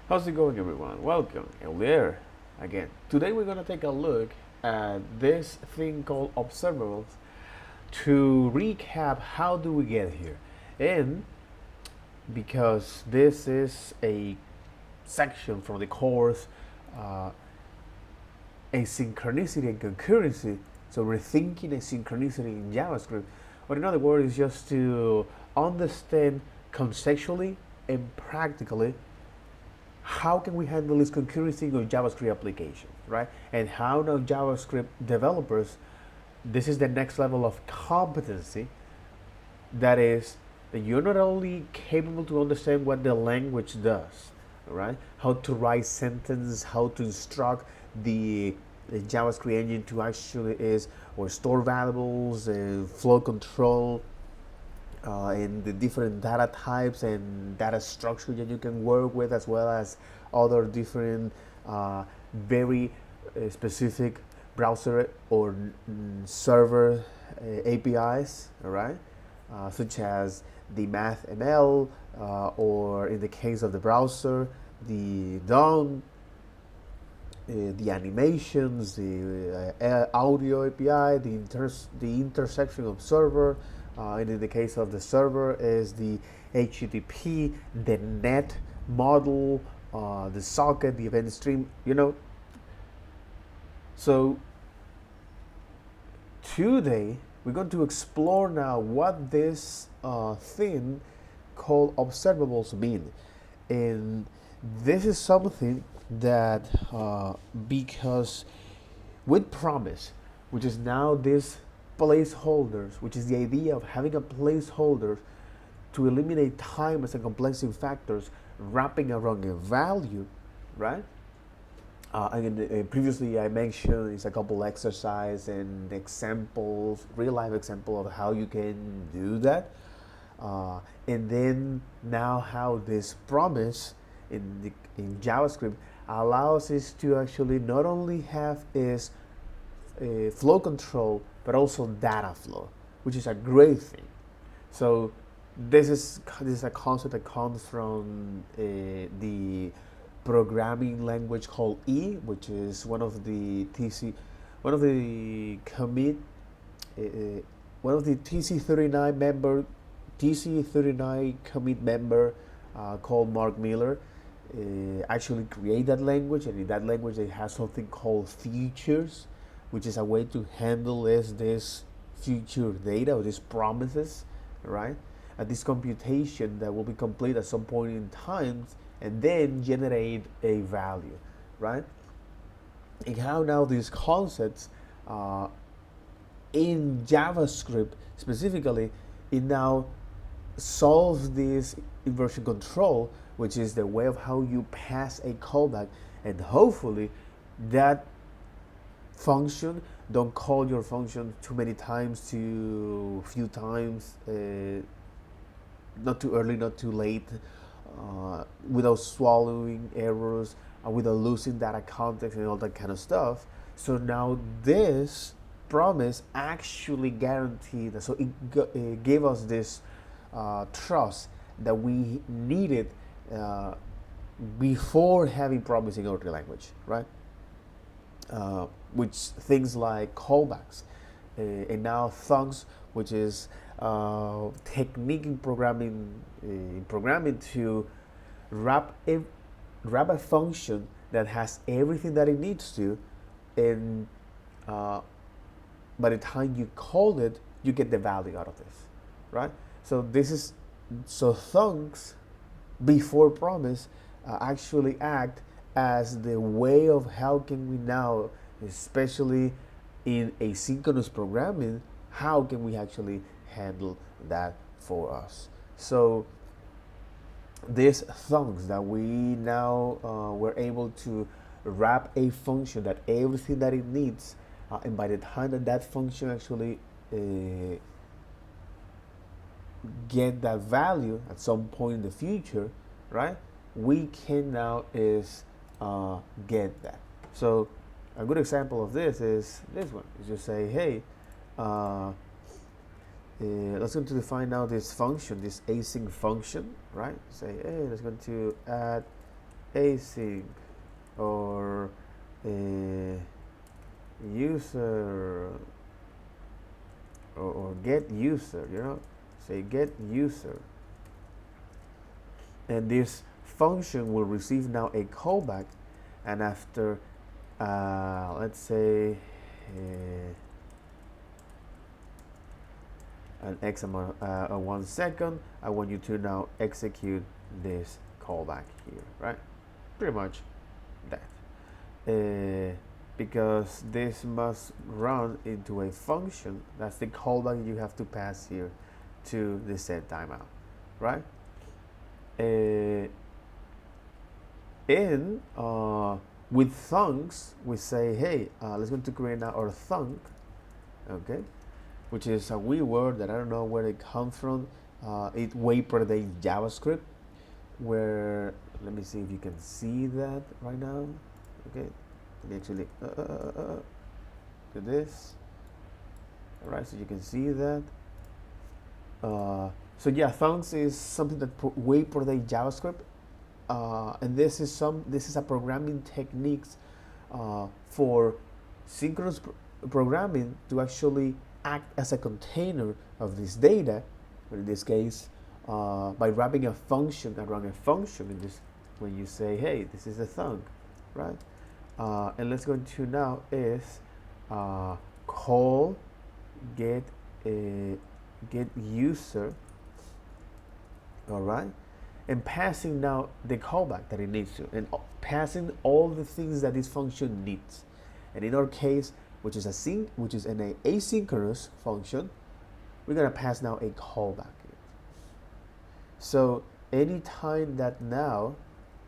How's it going, everyone? Welcome, Elier, again. Today we're going to take a look at this thing called Observables to recap how do we get here. And because this is a section from the course uh, asynchronicity and concurrency, so rethinking asynchronicity in JavaScript, or in other words, is just to understand conceptually and practically how can we handle this concurrency in JavaScript application, right? And how now JavaScript developers, this is the next level of competency. That is, that you're not only capable to understand what the language does, right? How to write sentence, how to instruct the JavaScript engine to actually is or store variables and flow control and the different data types and data structure that you can work with, as well as other different very specific browser or server APIs, all right? Such as the MathML, or in the case of the browser, the DOM, the animations, the audio API, the intersection of server, and in the case of the server is the HTTP, the net model, the socket, the event stream, So today we're going to explore now what this thing called observables mean. And this is something that because with promise, which is now this placeholders, which is the idea of having a placeholder to eliminate time as a complexity factors wrapping around a value, right? And previously I mentioned it's a couple exercise and examples, real life example of how you can do that. And then now how this promise in JavaScript allows us to actually not only have is flow control but also data flow, which is a great thing. So this is a concept that comes from the programming language called E, which is one of the one of the commit, uh, one of the TC39 commit member called Mark Miller actually create that language, and in that language it has something called features, which is a way to handle this future data or these promises, right? This computation that will be complete at some point in time and then generate a value, right? And how now these concepts in JavaScript specifically, it now solves this inversion control, which is the way of how you pass a callback, and hopefully that function don't call your function too many times, too few times, not too early, not too late, without swallowing errors, without losing data context and all that kind of stuff. So now this promise actually guaranteed that. So it gave us this trust that we needed before having promise in our language, right? Which things like callbacks, and now thongs, which is technique in programming to wrap a function that has everything that it needs to, and by the time you call it, you get the value out of this, right? So thongs before promise actually act as the way of how can we now, especially in asynchronous programming, how can we actually handle that for us. So these thongs that we now were able to wrap a function that everything that it needs, and by the time that function actually get that value at some point in the future, right? We can now is get that. So a good example of this is this one. Is just say, hey, let's go to define now this function, this async function, right? Say, hey, let's go to add async or user or get user, say get user, and this function will receive now a callback, and after let's say an X amount 1 second, I want you to now execute this callback here, right? Pretty much that. Because this must run into a function. That's the callback you have to pass here to the set timeout, right? With thunks, we say, hey, let's going to create now our thunk, okay, which is a weird word that I don't know where it comes from. It way predates JavaScript, where, let me see if you can see that right now. Okay, let me actually do this. All right, so you can see that. So yeah, thunks is something that way predates JavaScript, and this is a programming techniques for synchronous programming to actually act as a container of this data, in this case by wrapping a function around a function in this, when you say, hey, this is a thunk, right? And let's go into now is call get user, all right, and passing now the callback that it needs to, and passing all the things that this function needs. And in our case, which is an asynchronous function, we're gonna pass now a callback. So anytime that now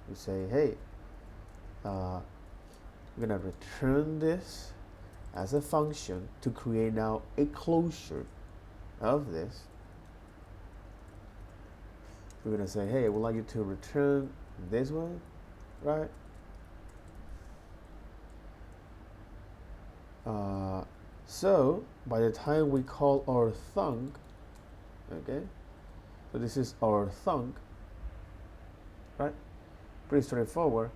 you say, hey, we're gonna return this as a function to create now a closure of this. We're gonna say, hey, I would like you to return this one, right? So by the time we call our thunk, okay, so this is our thunk, right? Pretty straightforward.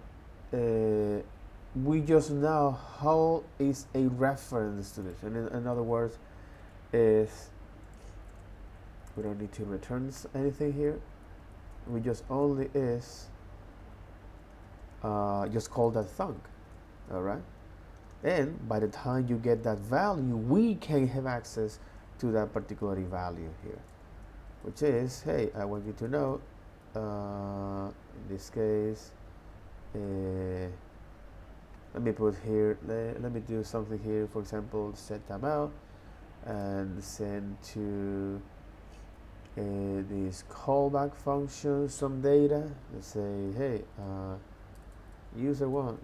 We just know how is a reference to this, and in other words, is we don't need to return anything here. We just only is just call that thunk, all right? And by the time you get that value, we can have access to that particular value here, which is, hey, I want you to know, in this case, let me put here, let me do something here, for example, set timeout, and send to this callback function some data. Let's say, hey, user one,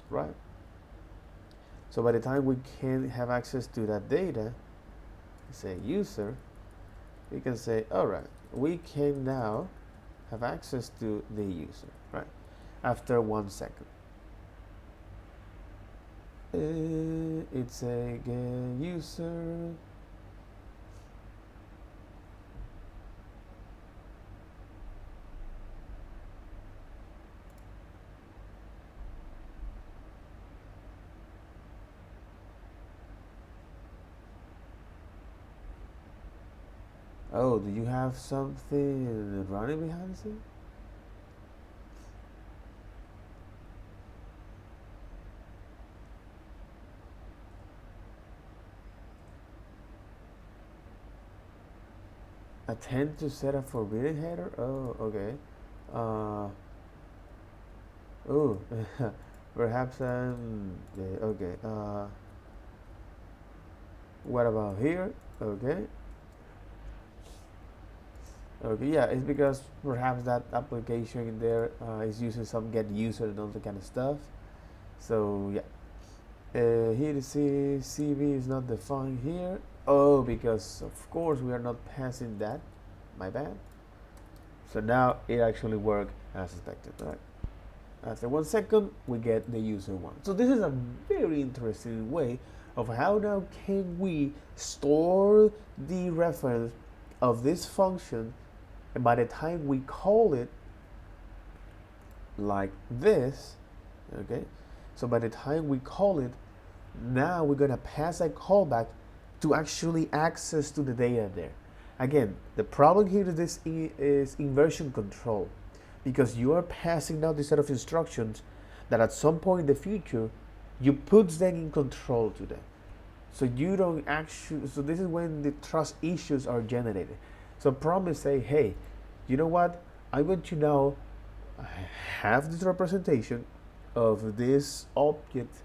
right? So by the time we can have access to that data, say user, we can say, all right, we can now have access to the user, right? After 1 second. It's a get user. Oh, do you have something running behind the scene? Attempt to set a forbidden header? Oh, okay. Oh, perhaps okay. What about here? Okay. Okay, yeah, it's because perhaps that application in there is using some get user and all that kind of stuff. So yeah, here the CV is not defined here. Oh, because of course we are not passing that. My bad. So now it actually worked as expected, right? After 1 second, we get the user one. So this is a very interesting way of how now can we store the reference of this function, and by the time we call it, like this, okay? So by the time we call it, now we're gonna pass that callback to actually access to the data there. Again, the problem here is inversion control, because you are passing down this set of instructions that at some point in the future, you put them in control to them. So you don't actually, so this is when the trust issues are generated. So promise say, hey, you know what? I want to now have this representation of this object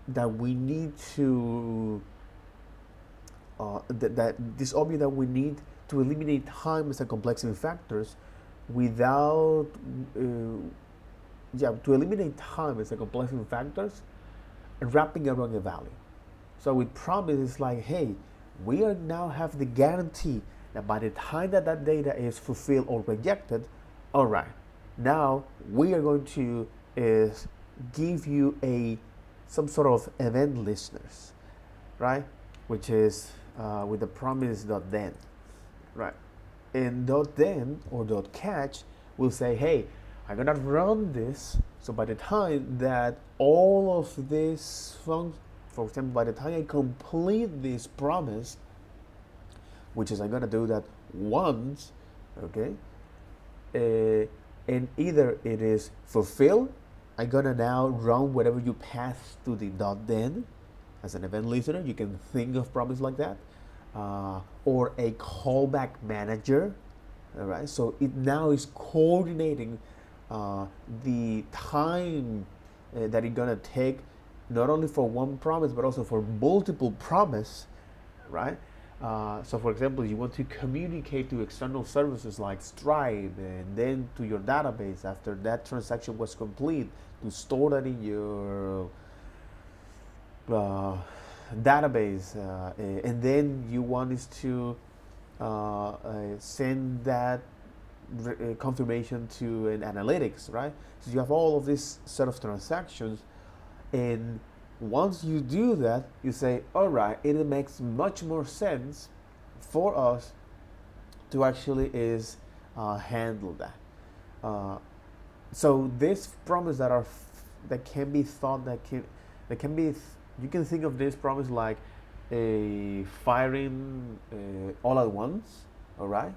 that we need to, that this object that we need to eliminate time as a complexity factors without, to eliminate time as a complexity factors, wrapping around a value. So with promise, it's like, hey, we are now have the guarantee that by the time that that data is fulfilled or rejected, all right, now we are going to give you some sort of event listeners, right? Which is with the promise .then, right? And .then or .catch will say, hey, I'm gonna run this. So by the time that all of this functions, for example, by the time I complete this promise, which is I'm gonna do that once, okay, and either it is fulfilled, I'm gonna now run whatever you pass to the .then as an event listener. You can think of promise like that, or a callback manager. All right, so it now is coordinating the time that it's gonna take, not only for one promise but also for multiple promise, right? So for example, you want to communicate to external services like Stripe, and then to your database after that transaction was complete, to store that in your database, and then you want is to send that confirmation to an analytics, right? So you have all of this set of transactions, and once you do that, you say, all right, it makes much more sense for us to actually handle that. So this promise that can be thought that can be, you can think of this promise like a firing all at once, all right?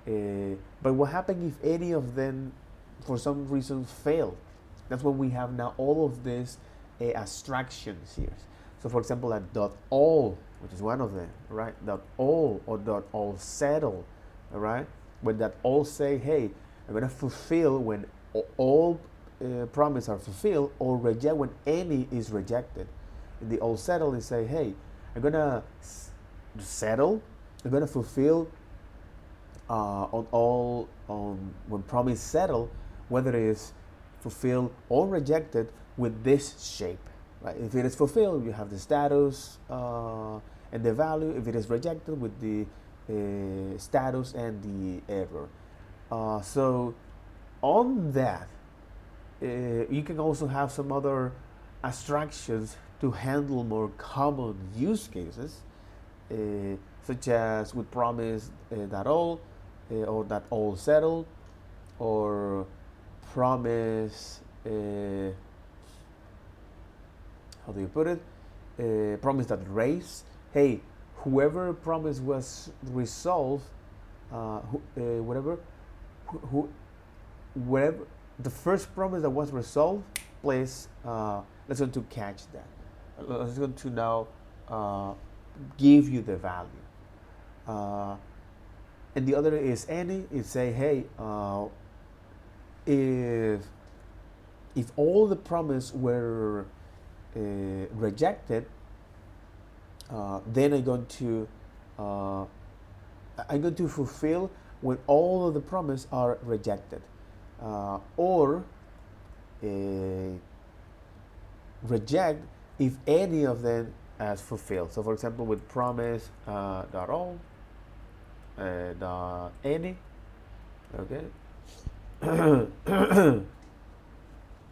But what happens if any of them, for some reason, fail? That's when we have now all of these abstractions here. So, for example, like .all, which is one of them, right? .all or .all settle, all right? When .all say, hey, I'm gonna fulfill when all promises are fulfilled, or reject when any is rejected. In the all settle, they say, hey, I'm gonna settle, I'm gonna fulfill on when promise settle, whether it is fulfilled or rejected with this shape, right? If it is fulfilled, you have the status and the value. If it is rejected, with the status and the error. So on that, you can also have some other abstractions to handle more common use cases, such as with promise that all, or that all settled, or promise, how do you put it? Promise that raise. Hey, whoever promise was resolved, whatever, wherever the first promise that was resolved, please, let's going to catch that. Let's going to now give you the value. And the other is any. It say, hey, if all the promise were rejected, then I'm going to fulfill when all of the promise are rejected, or reject if any of them as fulfilled. So for example, with promise dot all dot any, okay,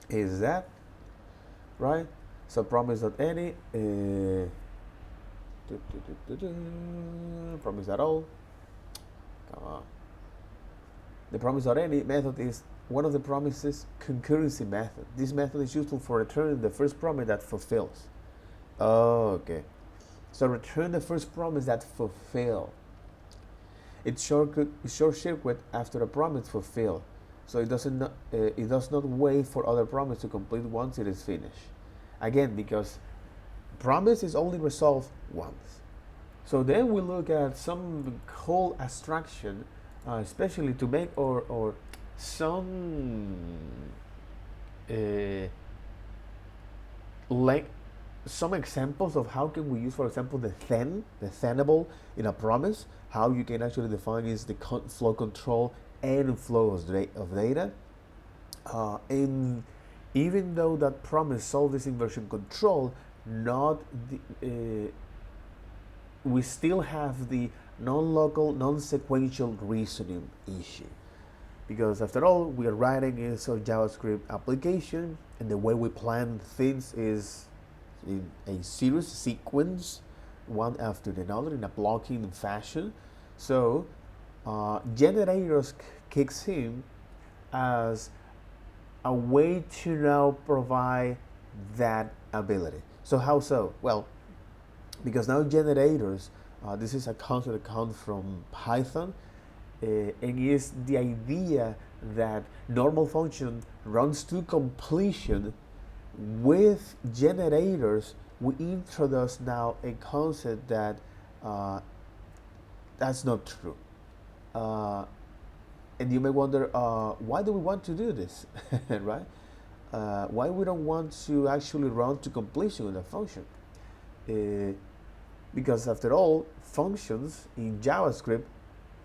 is that right? So promise dot any, promise dot all, come on. The promise dot any method is one of the promises, concurrency method. This method is useful for returning the first promise that fulfills. Okay. So return the first promise that fulfill. It's short circuit after a promise fulfilled. So it does not wait for other promise to complete once it is finished. Again, because promise is only resolved once. So then we look at some whole abstraction, especially to make or some like some examples of how can we use, for example, the thenable in a promise. How you can actually define is the flow control and flow of data. And even though that promise solves this inversion control, not the, we still have the non-local, non-sequential reasoning issue. Because after all, we are writing a JavaScript application, and the way we plan things is in a series sequence, one after another, in a blocking fashion. So generators kicks in as a way to now provide that ability. So how so? Well, because now generators, this is a concept that comes from Python, and is the idea that normal function runs to completion. With generators, we introduce now a concept that that's not true. And you may wonder, why do we want to do this, right? Why we don't want to actually run to completion with a function? Because after all, functions in JavaScript,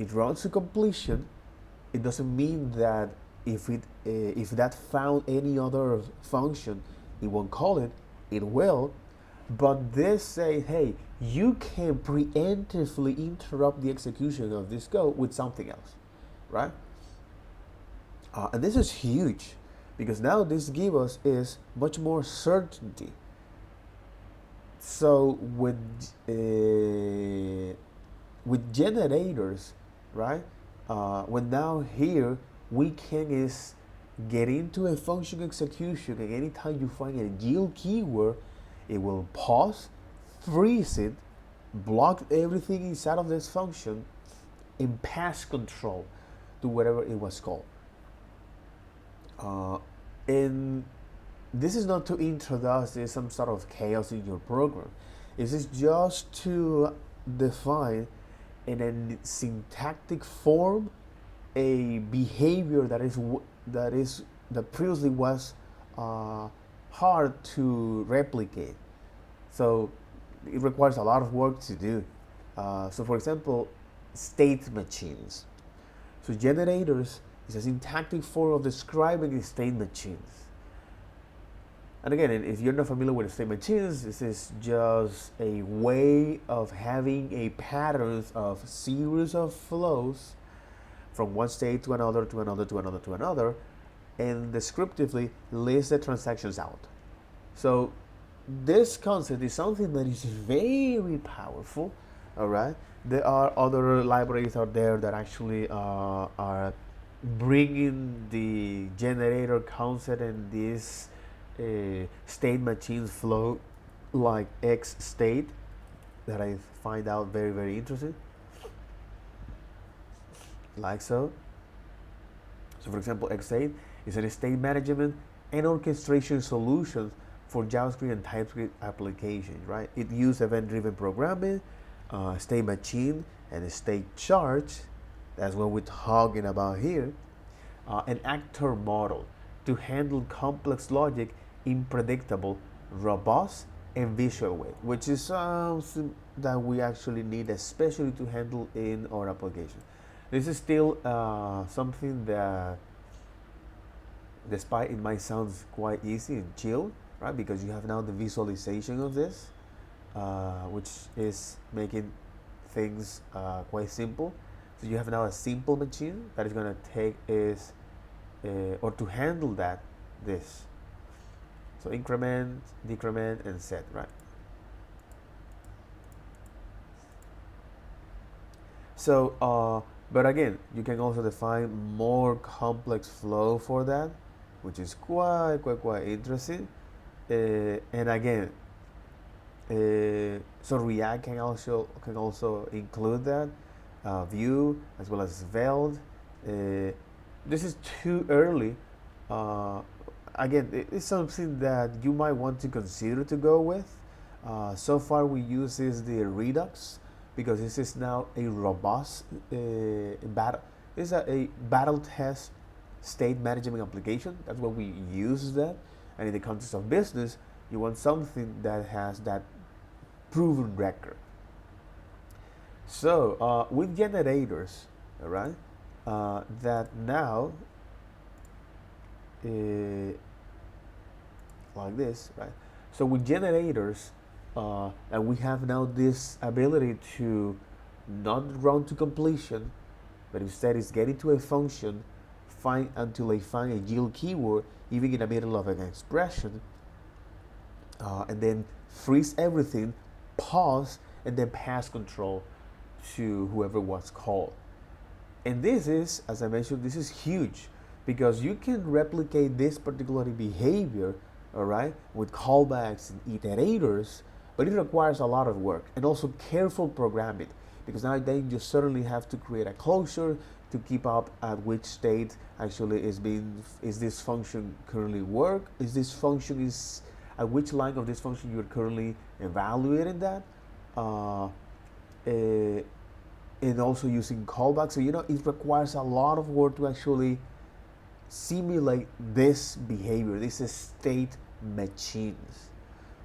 it runs to completion. It doesn't mean that if that found any other function, it won't call it. It will, but this say, hey, you can preemptively interrupt the execution of this code with something else, right? And this is huge, because now this gives us is much more certainty. So with generators, right? When now here we can is get into a function execution, and anytime you find a yield keyword, it will pause, freeze it, block everything inside of this function, and pass control to whatever it was called. And this is not to introduce some sort of chaos in your program. This is just to define in a syntactic form a behavior that previously was hard to replicate. So it requires a lot of work to do. So for example, state machines. So generators is a syntactic form of describing state machines. And again, if you're not familiar with state machines, this is just a way of having a patterns of series of flows from one state to another, to another, to another, to another, and descriptively list the transactions out. So this concept is something that is very powerful, all right? There are other libraries out there that actually are bringing the generator concept and this state machines flow, like X state, that I find out very, very interesting. Like so. So for example, X state is a state management and orchestration solution for JavaScript and TypeScript applications, right? It uses event-driven programming, state machine, and a state chart. That's what we're talking about here. An actor model to handle complex logic in predictable, robust, and visual way, which is something that we actually need, especially to handle in our application. This is still something that, despite it might sound quite easy and chill, right? Because you have now the visualization of this, which is making things quite simple. So you have now a simple machine that is going to take or to handle this. So increment, decrement, and set, right? So But again, you can also define more complex flow for that, which is quite interesting. And again, so React can also include that Vue as well as Svelte. This is too early. Uh, Again, it's something that you might want to consider to go with. So far, we use the Redux because this is now a robust battle. It's a battle test state management application. That's what we use that. And in the context of business, you want something that has that proven record. So with generators, all right, that now uh, like this, right? So with generators, and we have now this ability to not run to completion, but instead is get into a function, find until they find a yield keyword, even in the middle of an expression, and then freeze everything, pause, and then pass control to whoever was called. And this is, as I mentioned, this is huge because you can replicate this particular behavior, all right, with callbacks and iterators, but it requires a lot of work and also careful programming because now then you certainly have to create a closure to keep up at which state actually is this function currently work, is this function is at which line of this function you're currently evaluating that. And also using callbacks. So it requires a lot of work to actually simulate this behavior, these state machines.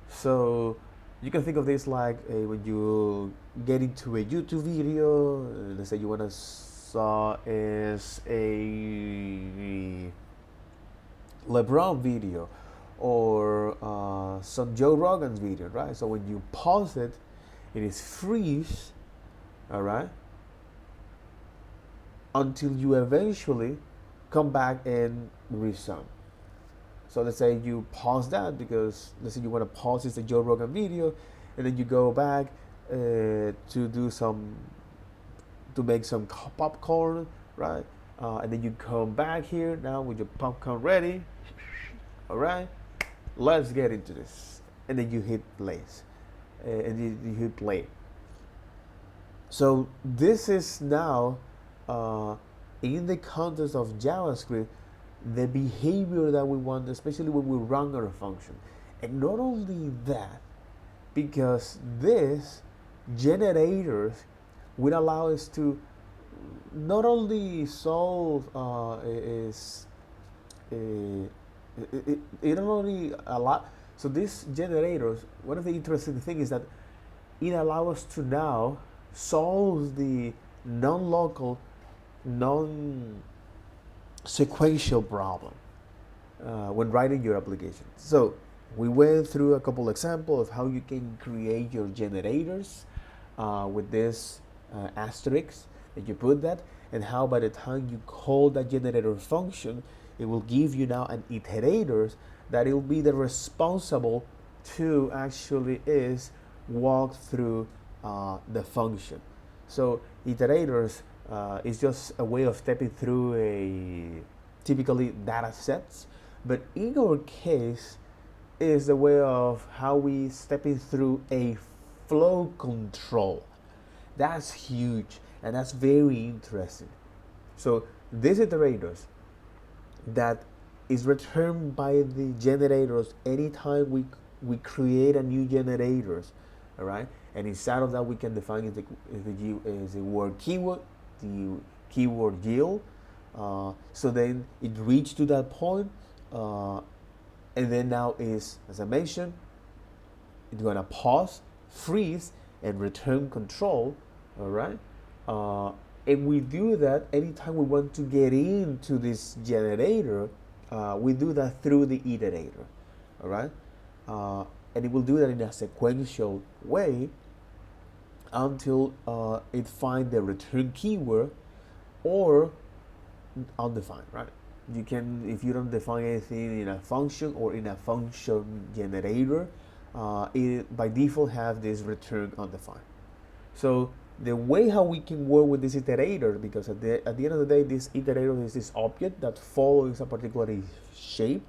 So you can think of this like when you get into a YouTube video. Let's say you want to saw is a LeBron video or some Joe Rogan's video, right? So when you pause it, it is freeze, all right, until you eventually come back and resume. So let's say you pause that because let's say you want to pause this a Joe Rogan video, and then you go back to make some popcorn, right? And then you come back here now with your popcorn ready. All right, let's get into this, and then you hit plays, and you hit play. So this is now in the context of JavaScript, the behavior that we want, especially when we run our function. And not only that, because this generators will allow us to not only solve it not only a lot. So these generators, one of the interesting things is that it allows us to now solve the non-local, non-sequential problem when writing your application. So we went through a couple examples of how you can create your generators with this asterisk that you put that, and how by the time you call that generator function, it will give you now an iterator that it will be the responsible to actually is walk through the function. So iterators is just a way of stepping through a typically data sets, but in our case is the way of how we stepping through a flow control. That's huge and that's very interesting. So these iterators that is returned by the generators anytime we create a new generators, all right? And inside of that, we can define the word keyword, the keyword yield. So then it reached to that point, and then now is, as I mentioned, it's gonna pause, freeze, and return control. All right, and we do that anytime we want to get into this generator. We do that through the iterator. All right. And it will do that in a sequential way until it finds the return keyword or undefined, right? You can, if you don't define anything in a function or in a function generator, it by default have this return undefined. So the way how we can work with this iterator, because at the end of the day, this iterator is this object that follows a particular shape,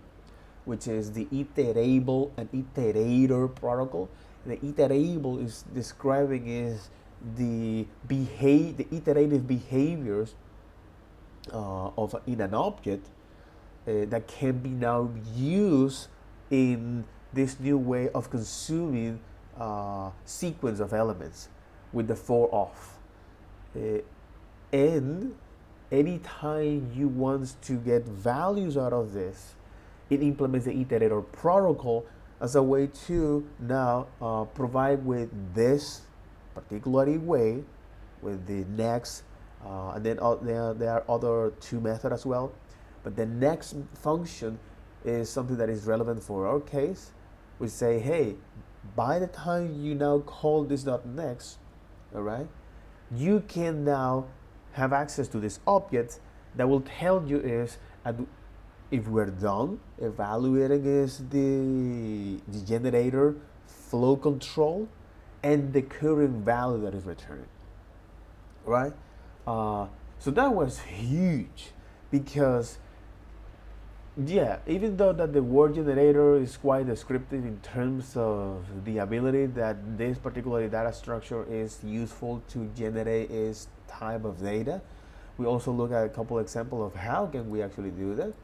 which is the iterable and iterator protocol. The iterable is describing is the iterative behaviors in an object that can be now used in this new way of consuming sequence of elements with the for of. And anytime you want to get values out of this, it implements the iterator protocol as a way to now provide with this particular way with the next, and then there are other two methods as well. But the next function is something that is relevant for our case. We say, hey, by the time you now call this .next, all right, you can now have access to this object that will tell you is if we're done evaluating is the generator flow control and the current value that is returning, right? So that was huge because, yeah, even though that the word generator is quite descriptive in terms of the ability that this particular data structure is useful to generate this type of data, we also look at a couple examples of how can we actually do that.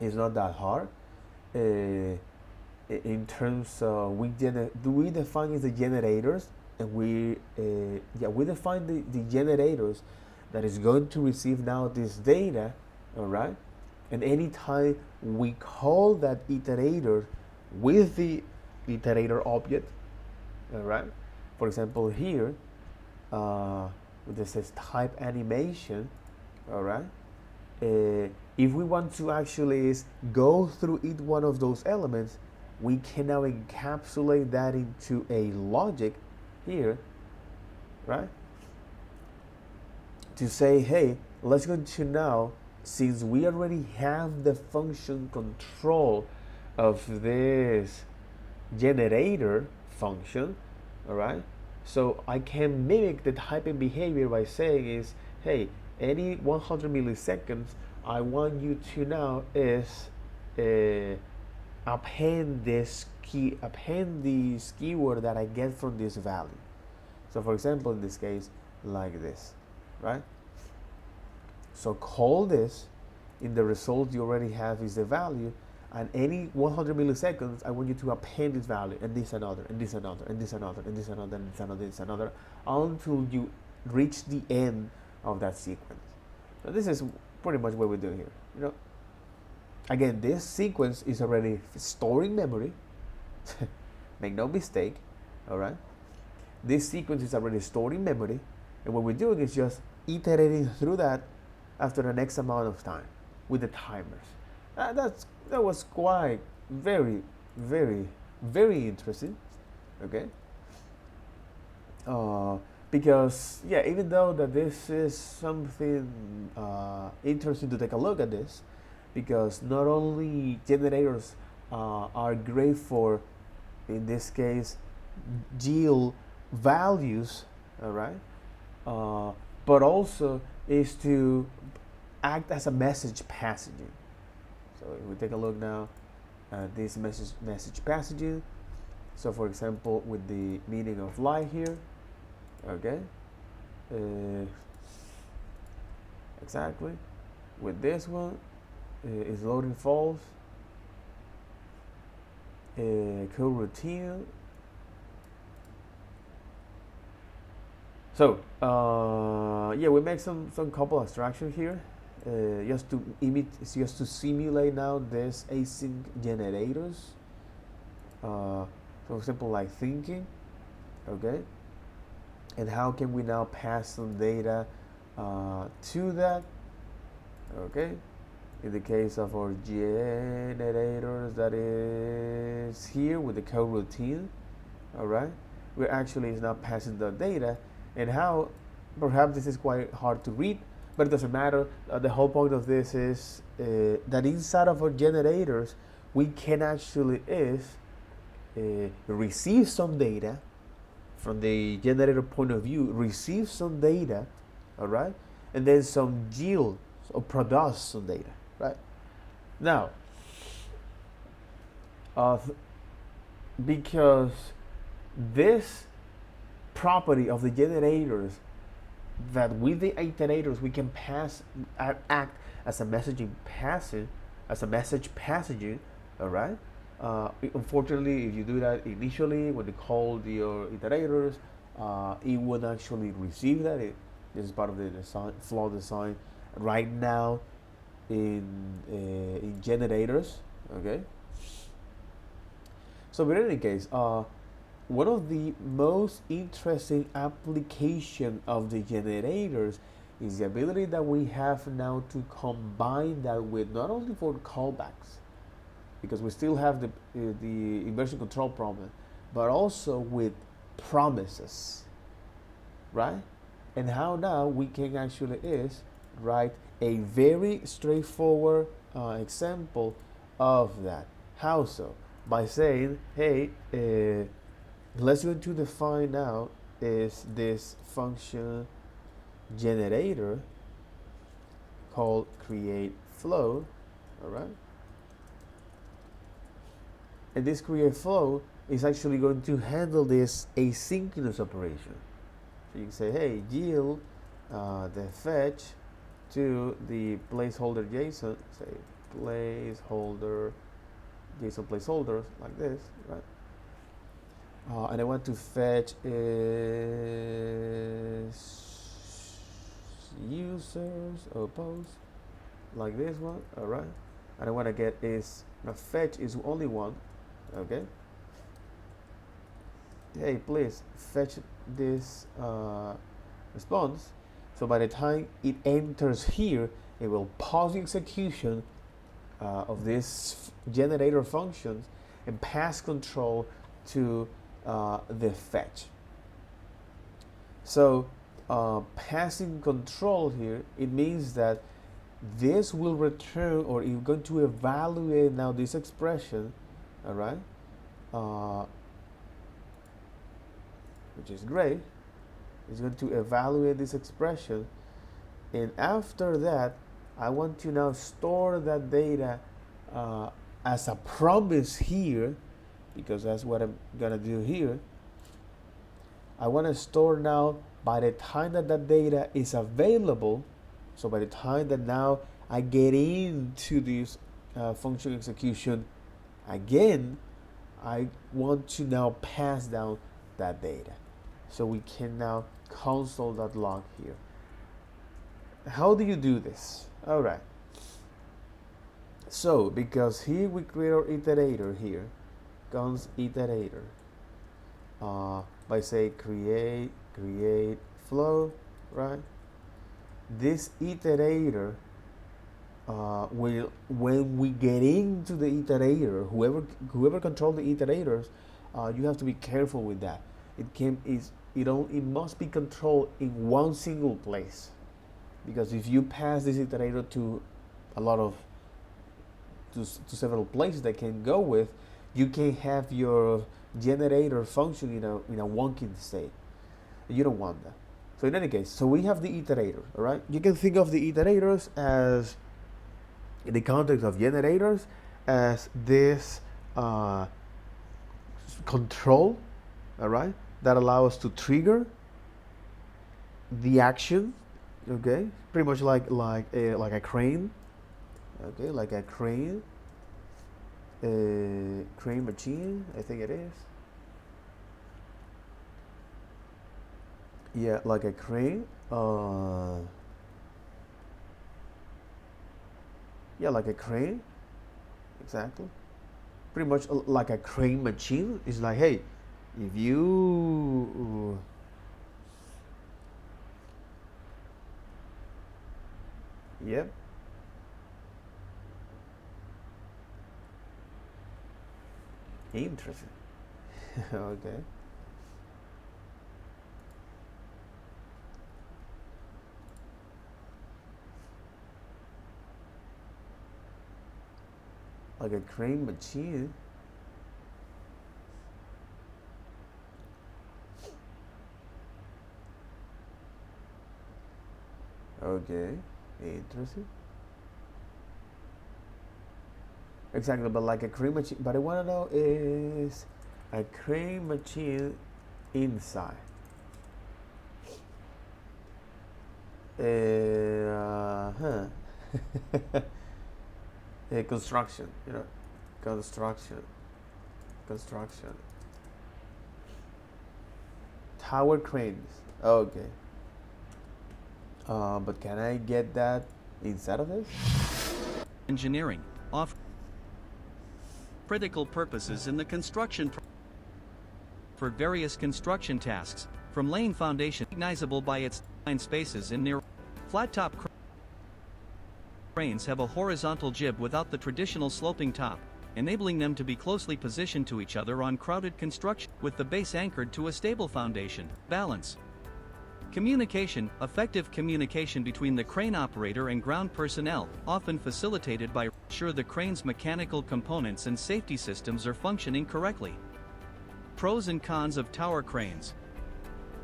It's not that hard. In terms of we define as the generators, and we define the generators that is going to receive now this data, all right? And anytime we call that iterator with the iterator object, all right? For example, here, this says type animation, all right? If we want to actually go through each one of those elements, we can now encapsulate that into a logic here, right? To say, hey, let's go to now, since we already have the function control of this generator function, all right? So I can mimic the typing behavior by saying is, hey, any 100 milliseconds, I want you to now append this keyword that I get from this value. So for example, in this case, like this, right? So call this, in the result you already have is the value, and any 100 milliseconds, I want you to append this value, and this another, and this another, and this another, and this another, and this another, and this another, until you reach the end of that sequence. So this is pretty much what we do here. You know, again, this sequence is already storing memory. Make no mistake, all right? This sequence is already storing memory, and what we're doing is just iterating through that after the next amount of time with the timers. That was quite very, very, very interesting. Okay. Because yeah, even though that this is something interesting to take a look at this, because not only generators are great for, in this case, yield values, all right, but also is to act as a message passaging. So if we take a look now at this message passaging, so for example, with the meaning of light here, okay, exactly, with this one is loading false, coroutine. So yeah, we make some couple abstraction here, just to simulate now this async generators. For example, like thinking, okay, and how can we now pass some data to that, okay? In the case of our generators, that is here with the coroutine, all right, we're actually is now passing the data. And how, perhaps this is quite hard to read, but it doesn't matter. The whole point of this is that inside of our generators, we can actually receive some data, from the generator point of view, receives some data, all right, and then some yield or produce some data, right? Now, because this property of the generators, that with the iterators we can act as a messaging passage, as a message passaging, all right. Unfortunately, if you do that initially when you call your iterators, it won't actually receive that. This is part of the design, flaw design right now in generators. Okay. So, but in any case, one of the most interesting application of the generators is the ability that we have now to combine that with not only for callbacks, because we still have the inversion control problem, but also with promises, right? And how now we can actually write a very straightforward example of that. How so? By saying, hey, let's go to define now is this function generator called create flow, all right? And this create flow is actually going to handle this asynchronous operation. So you can say, hey, yield the fetch to the placeholder JSON, say placeholder, JSON placeholders like this, right? And I want to fetch users or posts like this one, all right? And I want to get is the fetch is only one, okay? Hey, please fetch this response. So by the time it enters here, it will pause the execution of this generator functions and pass control to the fetch. So passing control here, it means that this will return, or you're going to evaluate now this expression, all right, which is great. It's going to evaluate this expression, and after that, I want to now store that data as a promise here, because that's what I'm gonna do here. I want to store now by the time that that data is available. So by the time that now I get into this function execution again, I want to now pass down that data. So we can now console that log here. How do you do this? All right. So because here we create our iterator here, comes iterator. By say create flow, right? This iterator will, when we get into the iterator, whoever controls the iterators, you have to be careful with that. It must be controlled in one single place, because if you pass this iterator to a lot of to several places that can go with, you can have your generator function in a wonky state. You don't want that. So in any case, so we have the iterator, all right? You can think of the iterators as, in the context of generators, as this control, all right, that allows us to trigger the action, okay? Pretty much like a crane, okay, like a crane machine, I think it is. Yeah, like a crane. Yeah, like a crane. Exactly. Pretty much like a crane machine. It's like, hey, if you yep. Interesting. Okay. Like a crane machine. Okay, interesting. Exactly, but like a crane machine. But I want to know is a crane machine inside. Construction, construction, construction. Tower cranes. Okay. But can I get that inside of this? Engineering, off critical purposes in the construction for various construction tasks, from laying foundation, recognizable by its design spaces in near flat top cranes have a horizontal jib without the traditional sloping top, enabling them to be closely positioned to each other on crowded construction, with the base anchored to a stable foundation. Balance. Communication, effective communication between the crane operator and ground personnel, often facilitated by ensure the crane's mechanical components and safety systems are functioning correctly. Pros and cons of tower cranes.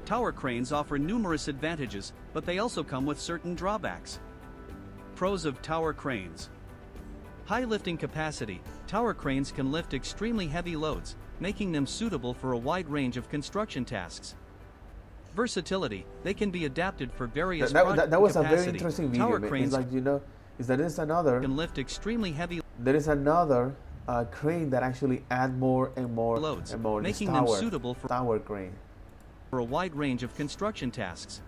Tower cranes offer numerous advantages, but they also come with certain drawbacks. Pros of tower cranes. High lifting capacity. Tower cranes can lift extremely heavy loads, making them suitable for a wide range of construction tasks. Versatility. They can be adapted for various that was capacity. A very interesting video. Tower cranes it's like, is that there's another can lift extremely heavy. There is another crane that actually add more and more loads, and more. Making them suitable for tower crane for a wide range of construction tasks.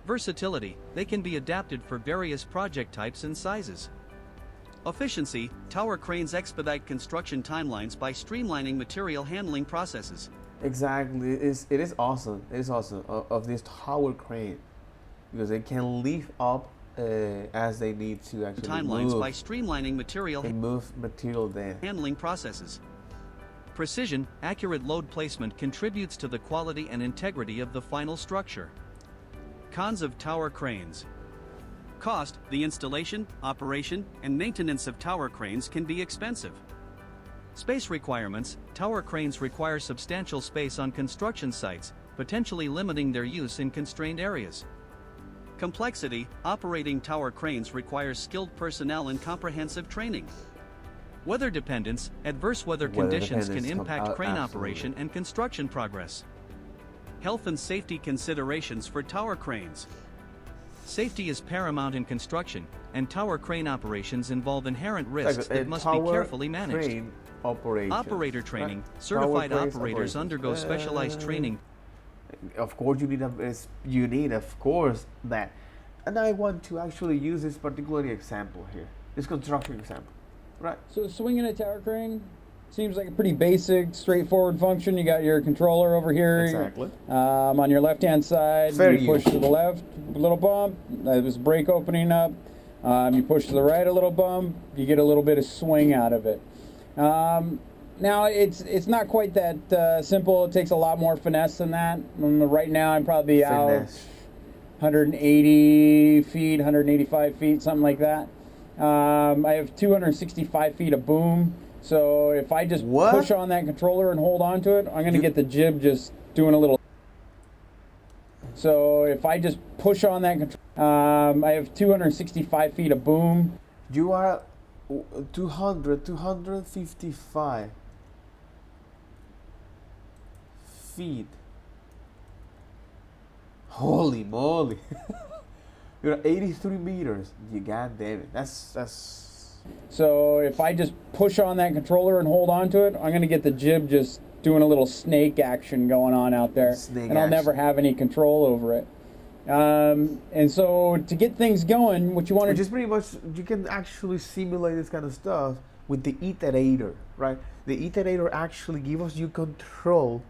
Versatility. They can be adapted for various project types and sizes. Efficiency. Tower cranes expedite construction timelines by streamlining material handling processes. Exactly, it is awesome. It is awesome of this tower crane because they can lift up as they need to actually timelines move, by streamlining material there. Handling processes. Precision, accurate load placement contributes to the quality and integrity of the final structure. Cons of tower cranes. Cost. The installation, operation, and maintenance of tower cranes can be expensive. Space requirements. Tower cranes require substantial space on construction sites, potentially limiting their use in constrained areas. Complexity. Operating tower cranes requires skilled personnel and comprehensive training. Weather dependence. Adverse weather conditions can impact crane operation and construction progress. Health and safety considerations for tower cranes. Safety is paramount in construction, and tower crane operations involve inherent risks that must be carefully managed. Operator training. Certified operators undergo specialized training. Of course, you need, of course, that. And I want to actually use this particular example here, this construction example, right? So swinging a tower crane seems like a pretty basic, straightforward function. You got your controller over here. Exactly. On your left-hand side, you push to the left, a little bump. There's a brake opening up. You push to the right, a little bump. You get a little bit of swing out of it. Now it's not quite that simple. It takes a lot more finesse than that. Right now I'm probably out 180 feet, 185 feet, something like that. I have 265 feet of boom. So if I just push on that controller and hold on to it, I'm going to get the jib just doing a little. So if I just push on that controller, I have 265 feet of boom. You are 255 feet. Holy moly. You're 83 meters. You goddamn it. That's. So if I just push on that controller and hold on to it, I'm going to get the jib just doing a little snake action going on out there. I'll never have any control over it. And so to get things going, what you want to just pretty much, you can actually simulate this kind of stuff with the iterator, right? The iterator actually gives you control.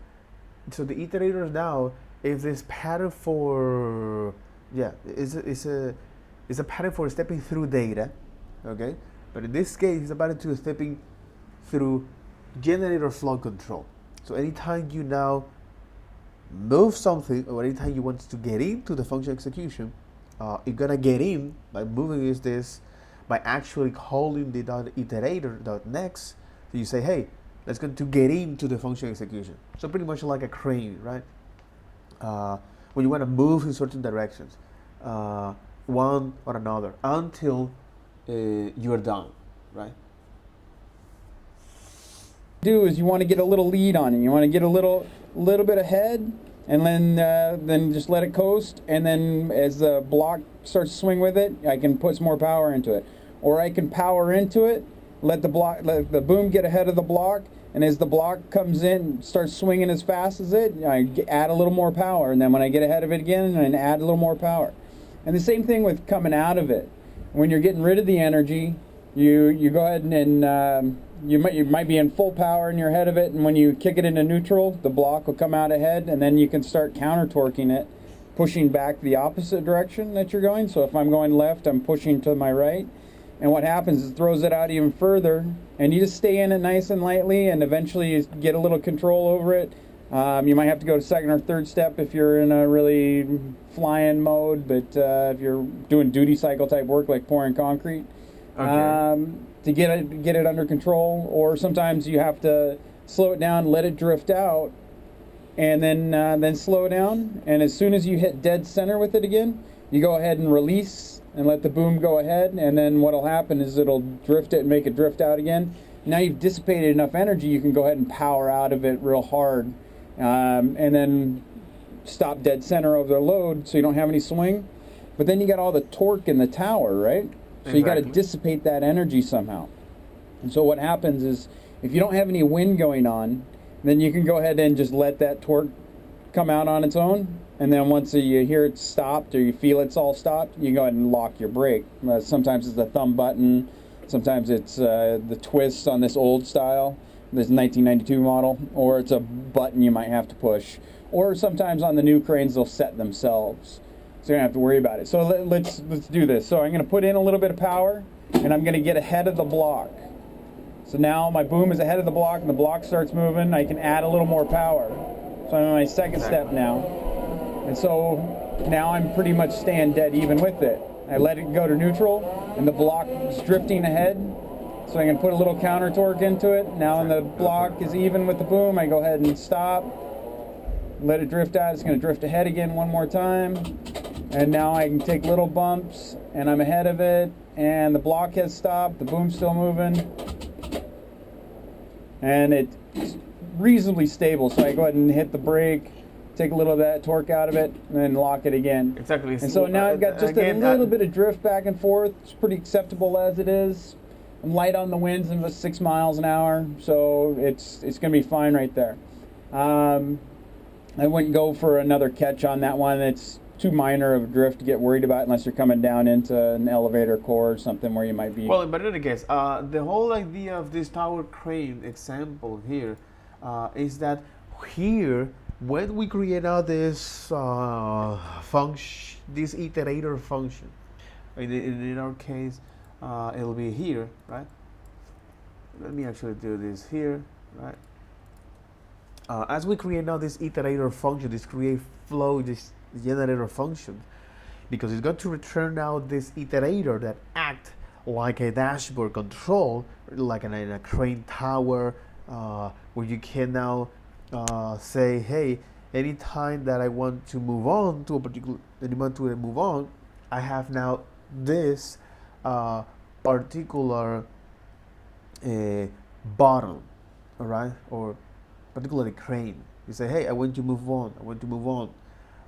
So the iterator now is this pattern for, it's a pattern for stepping through data, okay? But in this case, it's about to stepping through generator flow control. So anytime you now move something, or anytime you want to get into the function execution, you're gonna get in by moving this by actually calling the .iterator.next. So you say, hey, let's go to get into the function execution. So pretty much like a crane, right? When you want to move in certain directions. one or another until you're done, right? Do is you want to get a little lead on it. You want to get a little bit ahead, and then just let it coast. And then as the block starts to swing with it, I can put some more power into it, or I can power into it, let the boom get ahead of the block, and as the block comes in, starts swinging as fast as it, I add a little more power, and then when I get ahead of it again, I add a little more power. And the same thing with coming out of it. When you're getting rid of the energy, you go ahead and you might be in full power and you're ahead of it, and when you kick it into neutral, the block will come out ahead, and then you can start counter torquing it, pushing back the opposite direction that you're going. So if I'm going left, I'm pushing to my right, and what happens is it throws it out even further, and you just stay in it nice and lightly, and eventually you get a little control over it. You might have to go to second or third step if you're in a really flying mode, but if you're doing duty cycle type work like pouring concrete, okay, to get it under control. Or sometimes you have to slow it down, let it drift out, and then slow down. And as soon as you hit dead center with it again, you go ahead and release and let the boom go ahead. And then what'll happen is it'll drift it and make it drift out again. Now you've dissipated enough energy, you can go ahead and power out of it real hard, and then stop dead center of the load so you don't have any swing. But then you got all the torque in the tower, right? So you got to dissipate that energy somehow. And so what happens is, if you don't have any wind going on, then you can go ahead and just let that torque come out on its own. And then once you hear it stopped, or you feel it's all stopped, you go ahead and lock your brake. Sometimes it's the thumb button. Sometimes it's the twist on this old style, this 1992 model. Or it's a button you might have to push. Or sometimes on the new cranes, they'll set themselves. So you don't have to worry about it. So let's do this. So I'm going to put in a little bit of power, and I'm going to get ahead of the block. So now my boom is ahead of the block, and the block starts moving. I can add a little more power. So I'm on my second step now. And so now I'm pretty much staying dead even with it. I let it go to neutral, and the block is drifting ahead. So I can put a little counter torque into it. Now when the block is even with the boom, I go ahead and stop. Let it drift out. It's going to drift ahead again one more time. And now I can take little bumps, and I'm ahead of it, and the block has stopped, the boom's still moving, and it's reasonably stable. So I go ahead and hit the brake, take a little of that torque out of it, and then lock it again. Exactly. And so now I've got just a little bit of drift back and forth. It's pretty acceptable as it is. I'm light on the winds, about 6 miles an hour, so it's going to be fine right there. I wouldn't go for another catch on that one. It's too minor of a drift to get worried about unless you're coming down into an elevator core or something where you might be. Well, but in any case, the whole idea of this tower crane example here is that here, when we create out this function, this iterator function, in our case, it'll be here, right? Let me actually do this here, right? As we create now this iterator function, this create flow, this generator function, because it's going to return now this iterator that act like a dashboard control, like in a crane tower, where you can now say, hey, anytime that I want to move on to a particular, I have now this particular button, all right, or particularly crane. You say, hey, I want to move on.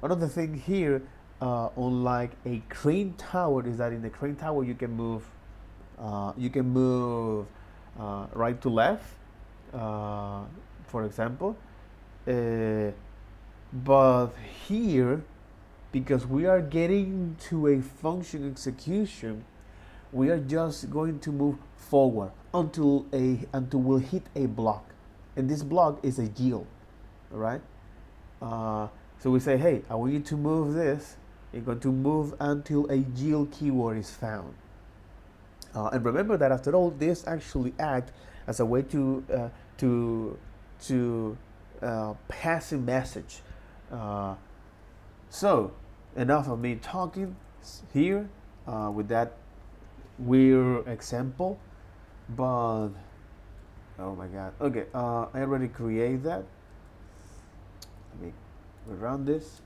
Another thing here, unlike a crane tower, is that in the crane tower you can move right to left, for example. But here, because we are getting to a function execution, we are just going to move forward until we'll hit a block, and this block is a yield, all right? So we say, hey, I want you to move this. You're going to move until a yield keyword is found. And remember that after all, this actually acts as a way to pass a message. So enough of me talking here with that weird example. But oh my God. Okay, I already created that. Let me run this,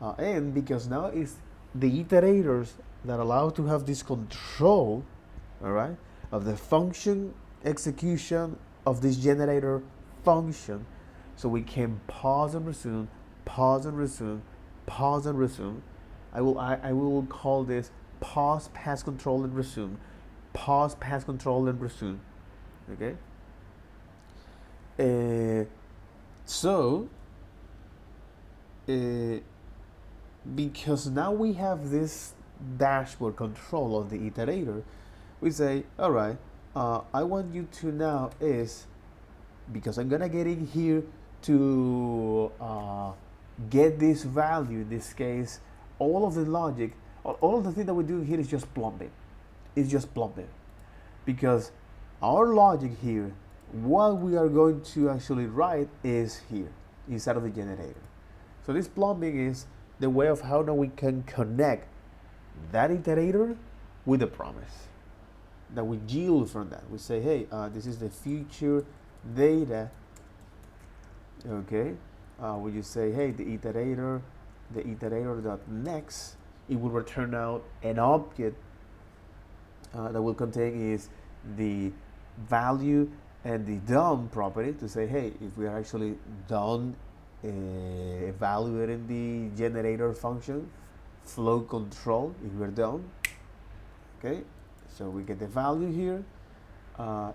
and because now is the iterators that allow to have this control, all right, of the function execution of this generator function, so we can pause and resume, pause and resume, pause and resume. I will call this pause, pass, control, and resume. Pause, pass, control, and resume. Okay. So, because now we have this dashboard control of the iterator, we say, all right, I want you to now is, because I'm gonna get in here to get this value, in this case, all of the logic, all of the thing that we're doing here is just plumbing. It's just plumbing. Because our logic here, what we are going to actually write is here, inside of the generator. So this plumbing is the way of how now we can connect that iterator with the promise that we yield from that. We say, hey, this is the future data. Okay, when you say, hey, the iterator.next, it will return out an object that will contain is the value and the done property to say, hey, if we are actually done evaluating the generator function, flow control, if we're done. Okay, so we get the value here.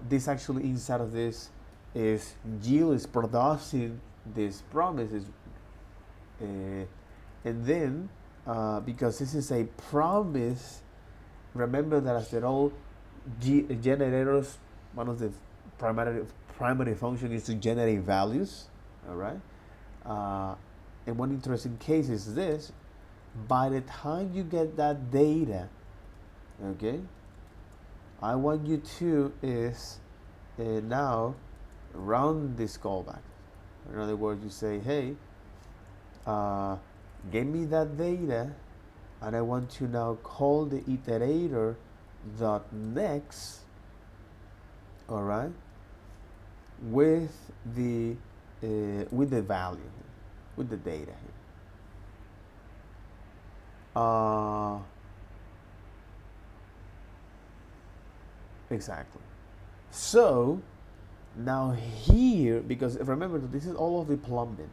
This actually inside of this is yield is producing these promises, and then because this is a promise, remember that after all, generators, one of the primary function is to generate values. All right, and one interesting case is this: by the time you get that data, okay, I want you to is now run this callback. In other words, you say, hey, give me that data, and I want to now call the iterator dot next, all right, with the value, with the data here. Exactly. So now here, because remember this is all of the plumbing.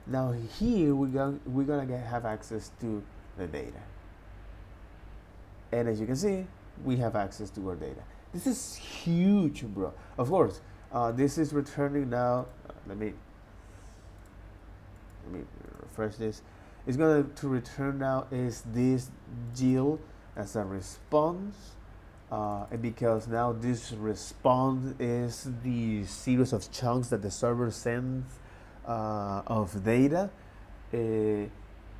Now here we're gonna have access to the data, and as you can see, we have access to our data. This is huge, bro. Of course, this is returning now. Let me refresh this. It's going to return now is this yield as a response, and because now this response is the series of chunks that the server sends of data,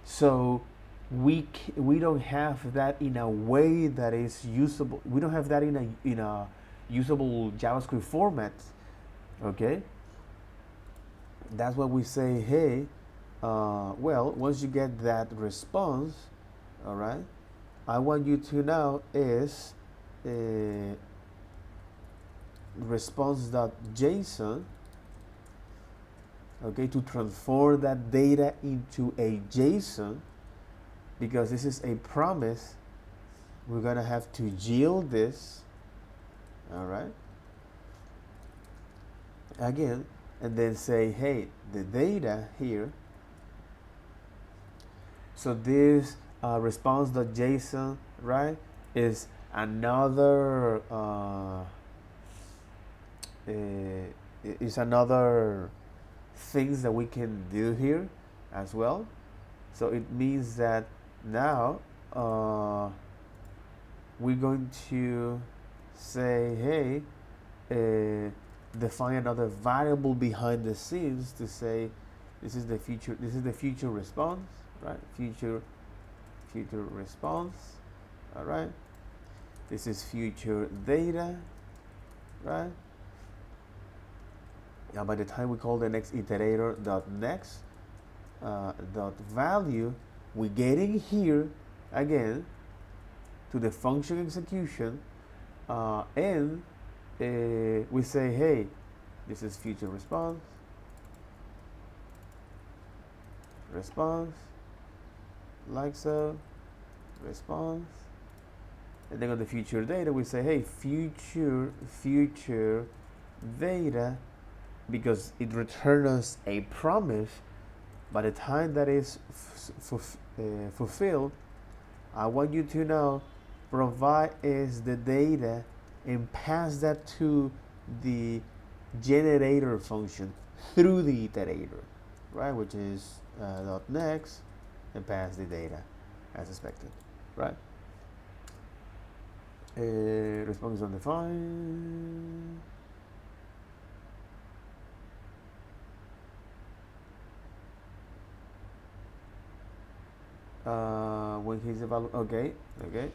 so we don't have that in a way that is usable. We don't have that in a usable JavaScript format. Okay, that's what we say. Hey, well, once you get that response, all right, I want you to now is response.json, okay, to transform that data into a JSON, because this is a promise. We're gonna have to yield this, all right, again, and then say, hey, the data here. So this response.json, right, is another things that we can do here as well. So it means that now we're going to say, hey, define another variable behind the scenes to say this is the future response, right? Future response, all right. This is future data, right? Now by the time we call the next iterator dot next dot value, we're getting here again to the function execution, and we say, hey, this is future response, like so, response, And then on the future data, we say, hey, future data, because it returns us a promise. By the time that is fulfilled, I want you to know, provide is the data and pass that to the generator function through the iterator, right? Which is .next, and pass the data as expected, right? Response is undefined. When he's evaluating, okay.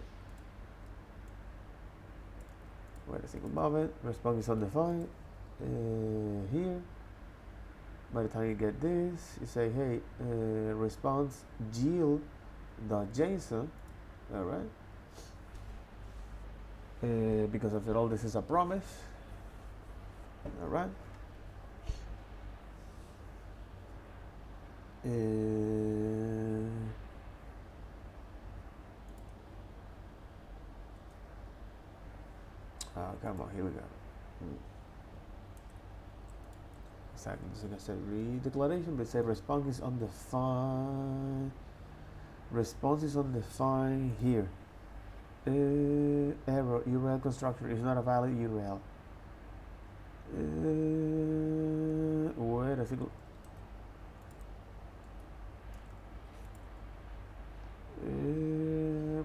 Wait a single moment. Response is undefined. Here, by the time you get this, you say, hey, response yield.json, all right? Because after all, this is a promise, all right? Come on, here we go. Exactly, so I said read declaration, but say response is undefined. Response is undefined here. Error, URL constructor is not a valid URL. Wait a second.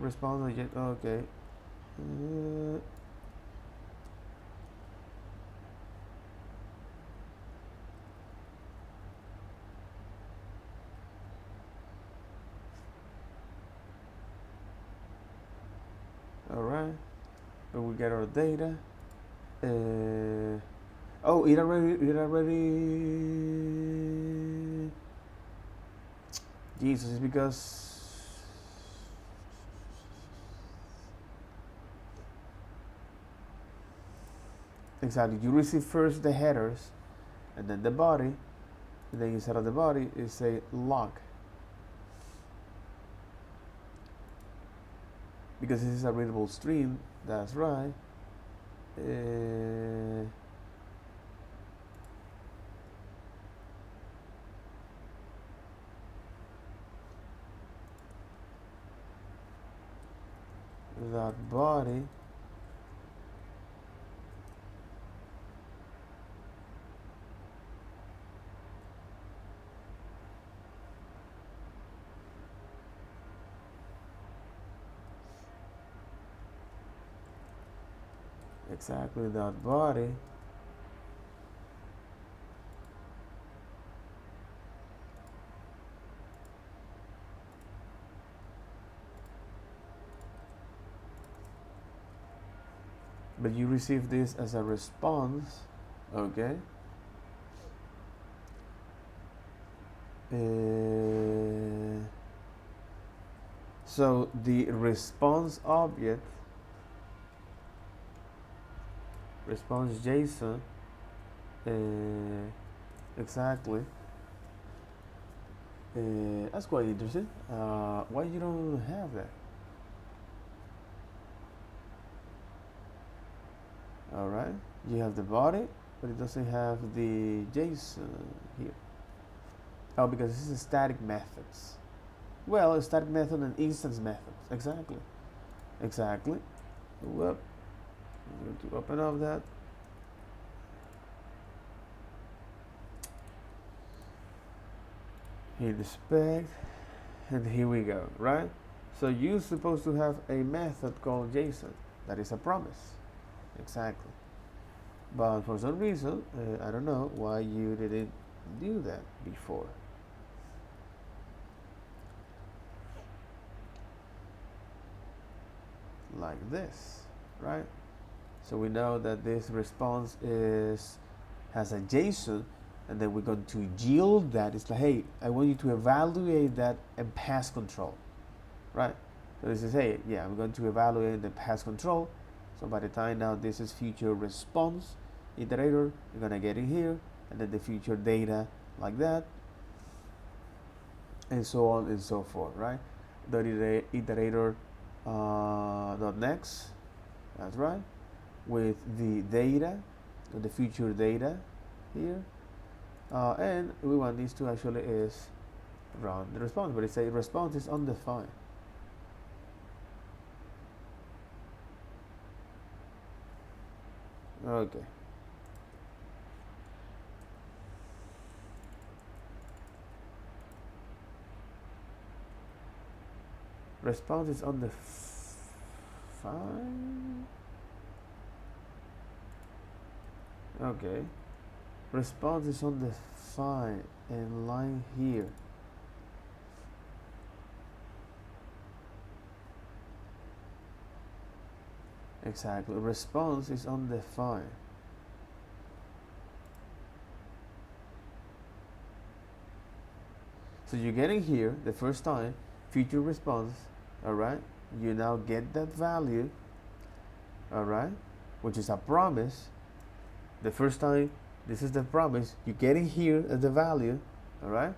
Response, okay. Alright, but we get our data. Oh, it already. Jesus, it's because. Exactly, you receive first the headers, and then the body, and then inside of the body is a log. Because this is a readable stream, that's right. That body exactly that body but you receive this as a response, okay? So the response object, response JSON, exactly. That's quite interesting. Why you don't have that? All right, you have the body, but it doesn't have the JSON here. Oh, because this is static methods. Well, a static method and instance methods. Exactly. Whoop. I'm going to open up that. Hit the spec, and here we go, right? So you're supposed to have a method called JSON. That is a promise. Exactly. But for some reason, I don't know why you didn't do that before. Like this, right? So we know that this response has a JSON, and then we're going to yield that. It's like, hey, I want you to evaluate that and pass control, right? So this is, hey, yeah, I'm going to evaluate the pass control. So by the time now this is future response iterator, you're gonna get it here, and then the future data like that, and so on and so forth, right? The iterator dot next, that's right, with the data, the future data here, and we want this to actually is run the response, but it says response is undefined. Okay. Response is undefined. Okay. Response is undefined and line here. Exactly. Response is undefined. So you're getting here the first time future response, all right? You now get that value, all right, which is a promise. The first time, this is the promise. You're getting here as the value, all right?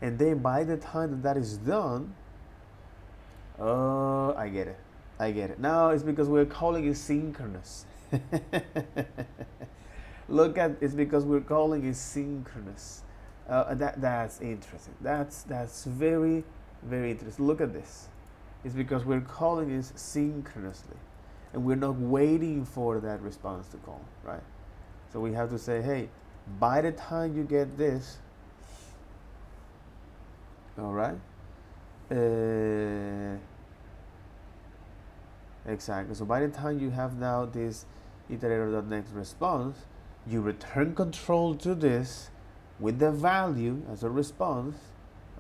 And then by the time that that is done, oh, I get it. I get it. Now it's because we're calling it synchronous. Look at it's because we're calling it synchronous. That's interesting. That's very, very interesting. Look at this. It's because we're calling it synchronously, and we're not waiting for that response to call, right? So we have to say, hey, by the time you get this, all right. Exactly. So by the time you have now this iterator.next response, you return control to this with the value as a response,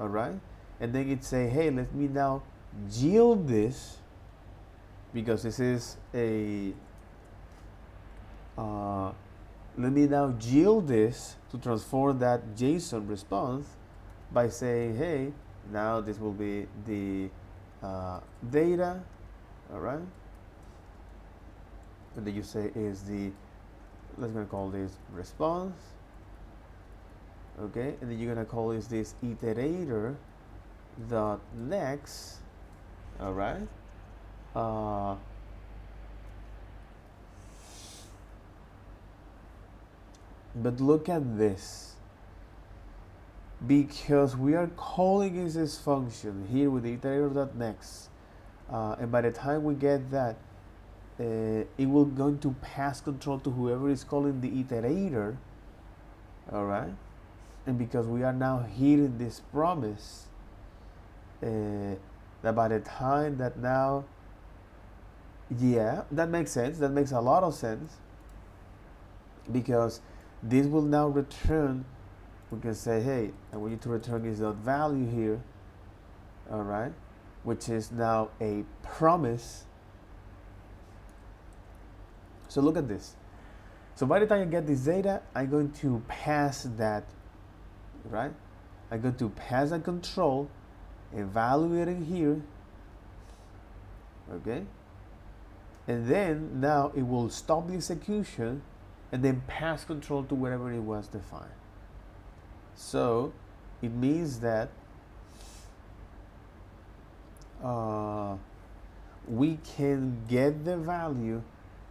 all right? And then it say, hey, let me now yield this, because this is a, let me now yield this to transform that JSON response by saying, hey, now this will be the data, all right? And then you say is the, let's gonna call this response, okay? And then you're gonna call this iterator dot next, all right? But look at this, because we are calling this function here with the iterator.next, and by the time we get that, it will going to pass control to whoever is calling the iterator, all right? And because we are now hearing this promise, that by the time that now, yeah, that makes sense. That makes a lot of sense, because this will now return. We can say, hey, I want you to return this dot value here, all right, which is now a promise. So look at this. So by the time you get this data, I'm going to pass that, right? I'm going to pass a control, evaluating here, okay? And then now it will stop the execution and then pass control to wherever it was defined. So it means that we can get the value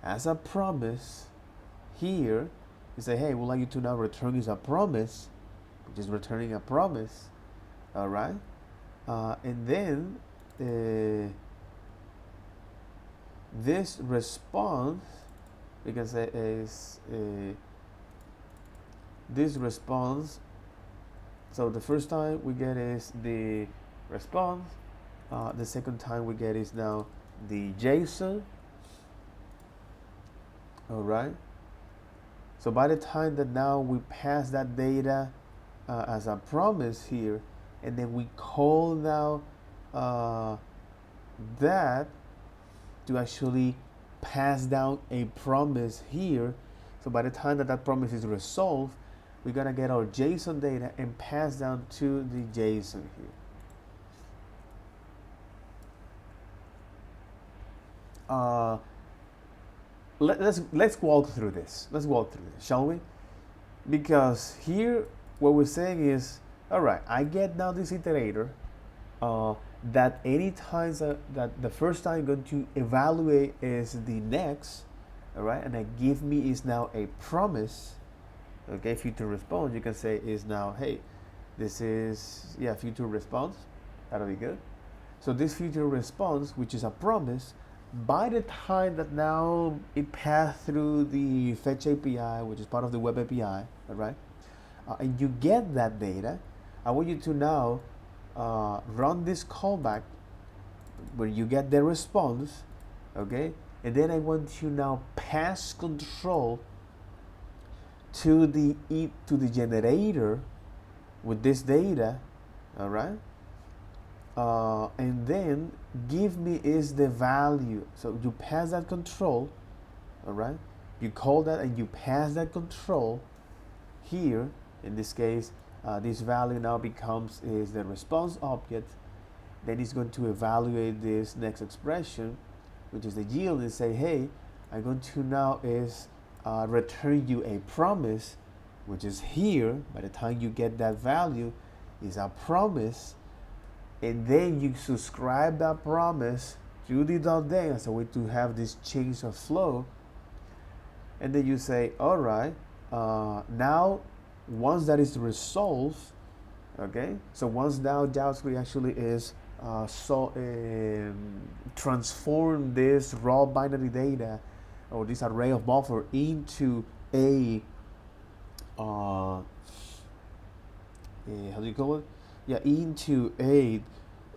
as a promise here. You say, hey, we'd like you to now return as a promise, which is returning a promise, all right? And then this response, we can say is this response. So the first time we get is the response. The second time we get is now the JSON. All right. So by the time that now we pass that data as a promise here, and then we call now that to actually pass down a promise here. So by the time that that promise is resolved, we're gonna get our JSON data and pass down to the JSON here. Let's walk through this. Let's walk through this, shall we? Because here, what we're saying is, all right, I get now this iterator. that any times that the first time I'm going to evaluate is the next, all right, and I give me is now a promise, okay, future response, you can say is now, hey, this is, yeah, future response, that'll be good. So this future response, which is a promise, by the time that now it passed through the fetch API, which is part of the web API, all right, and you get that data, I want you to now run this callback where you get the response, okay, and then I want to now pass control to the generator with this data, all right, and then give me is the value. So you pass that control, all right, you call that and you pass that control here. In this case, this value now becomes is the response object. Then it's going to evaluate this next expression, which is the yield, and say, hey, I'm going to now is return you a promise, which is here. By the time you get that value is a promise, and then you subscribe that promise to the .then as a way to have this change of flow. And then you say, all right, now once that is resolved, okay, so once now JavaScript actually is transform this raw binary data or this array of buffer into a how do you call it? Yeah, into a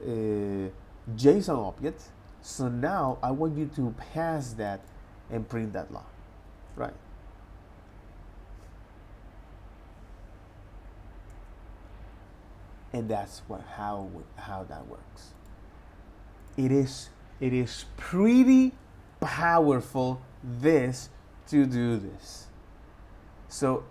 JSON object. So now I want you to pass that and print that log, right? And that's how that works. It is pretty powerful to do this. So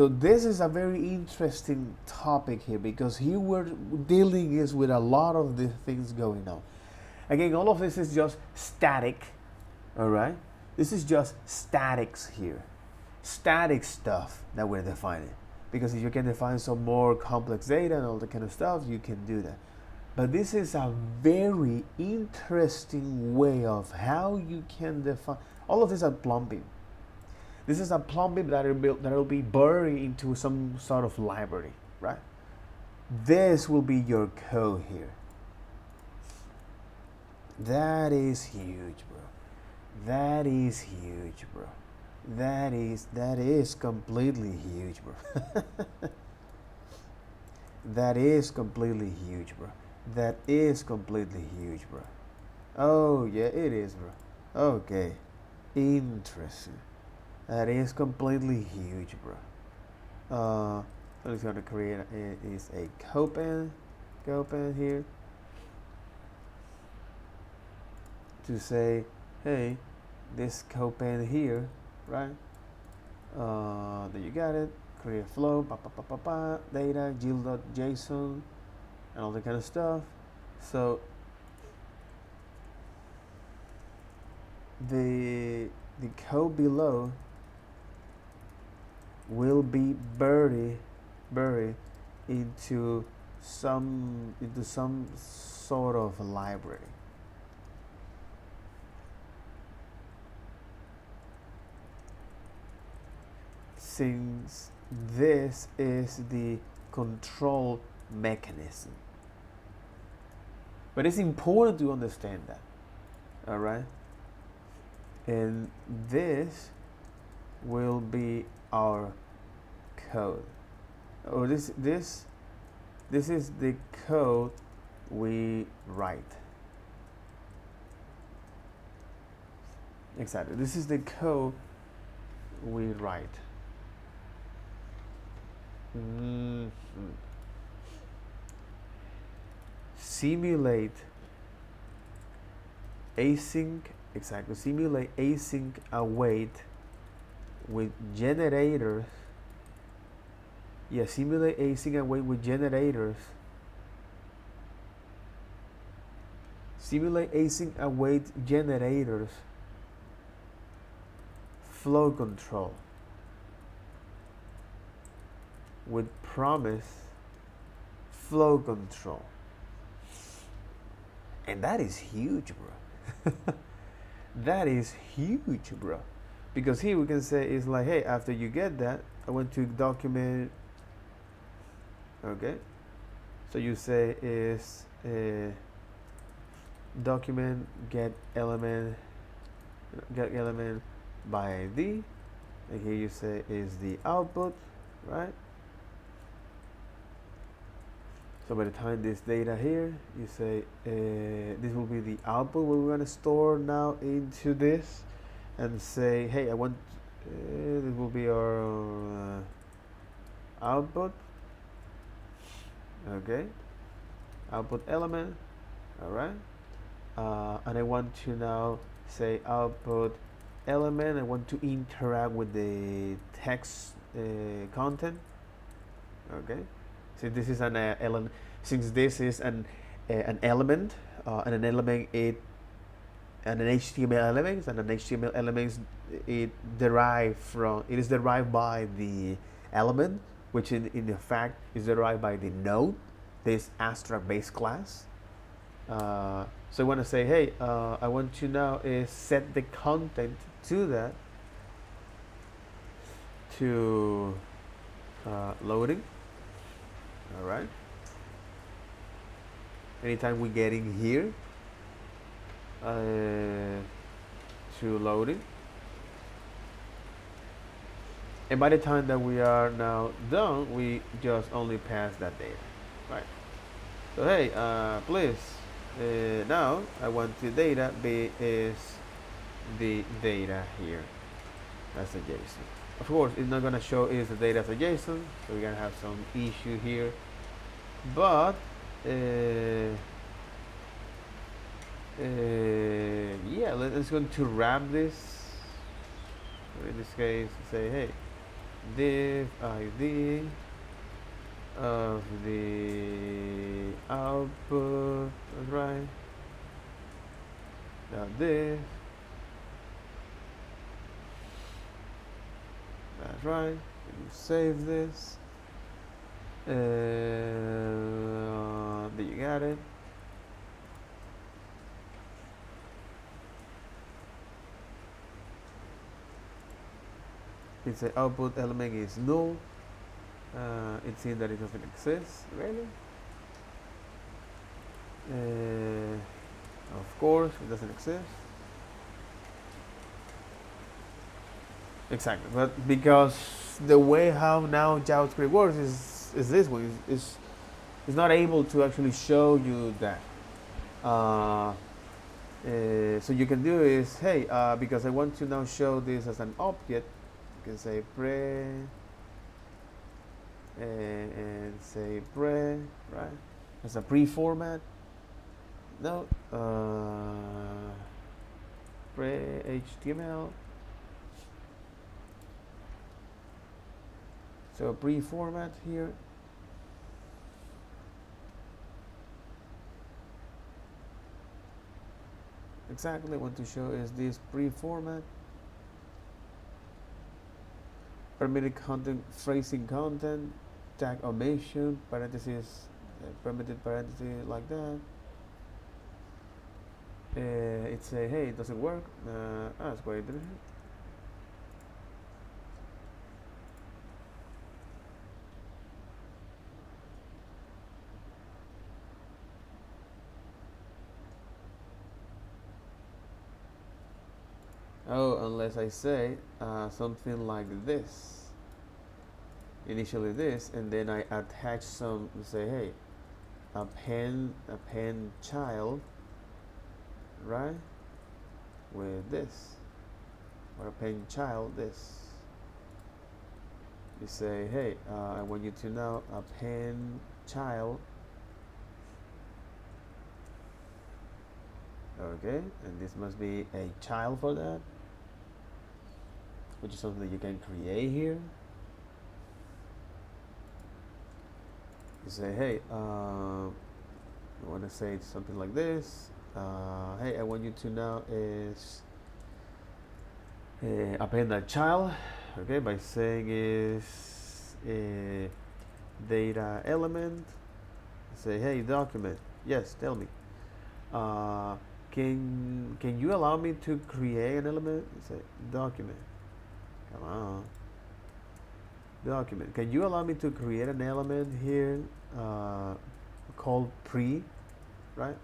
this is a very interesting topic here, because here we're dealing is with a lot of the things going on. Again, all of this is just static, all right? This is just statics here, static stuff that we're defining. Because if you can define some more complex data and all that kind of stuff, you can do that. But this is a very interesting way of how you can define. All of this are plumbing. This is a plumbing that will be buried into some sort of library, right? This will be your code here. That is huge, bro. That is huge, bro. That is completely huge, bro. That is completely huge, bro. That is completely huge, bro. Oh yeah, it is, bro. Okay, interesting. That is completely huge, bro. I'm just going to create is a copan here to say, hey, this copan here, right? Then you got it. Create flow, data, yield.json, and all that kind of stuff. So the code below will be buried into some sort of library. Since this is the control mechanism. But it's important to understand that, all right? And this will be our code. Or this is the code we write. Exactly. This is the code we write. Simulate async, exactly. Simulate async await with generators. Yeah, simulate async await with generators. Simulate async await generators. Flow control with promise flow control. And that is huge, bro. That is huge, bro. Because here we can say is like, hey, after you get that, I want to document. Okay. So you say is document get element by ID, and here you say is the output, right? So by the time this data here, you say this will be the output we're going to store now into this, and say, hey, I want this will be our output. Okay, output element. All right, and I want to now say output element. I want to interact with the text content. Okay. So this is an element. Since this is an element, and an element and an HTML element, and an HTML element it is derived by the element, which in fact is derived by the node, this abstract base class. So I want to say, hey, I want to now set the content to that to loading. All right. Anytime we get in here to loading, and by the time that we are now done, we just only pass that data, right? So hey, please, now I want the data is the data here. That's a JSON. Of course, it's not gonna show is the data as a JSON, so we're gonna have some issue here. But yeah, let's go to wrap this. In this case, say, hey, div ID of the output, that's right. Now div, that's right. You save this. You got it. It's the output element is null. It's in that it doesn't exist, really. Of course, it doesn't exist. Exactly, but because the way how now JavaScript works is this way. Is not able to actually show you that. So you can do is, hey, because I want to now show this as an object, you can say pre and say pre, right? As a pre-format. No, pre HTML. So a pre-format here. Exactly what to show is this pre-format. Permitted content, phrasing content, tag omission, parentheses, permitted parentheses like that. It's a, hey, it doesn't work. That's why it didn't. Oh, unless I say something like this. Initially this, and then I attach some, say, hey, append child, right, with this, or append child this. You say, hey, I want you to now append child. Okay, and this must be a child for that, which is something that you can create here. You say, hey, I want to say something like this. Hey, I want you to now is append that child. Okay, by saying is data element. Say, hey, document. Yes, tell me. Can you allow me to create an element? It's a document. Come on. Document. Can you allow me to create an element here called pre, right?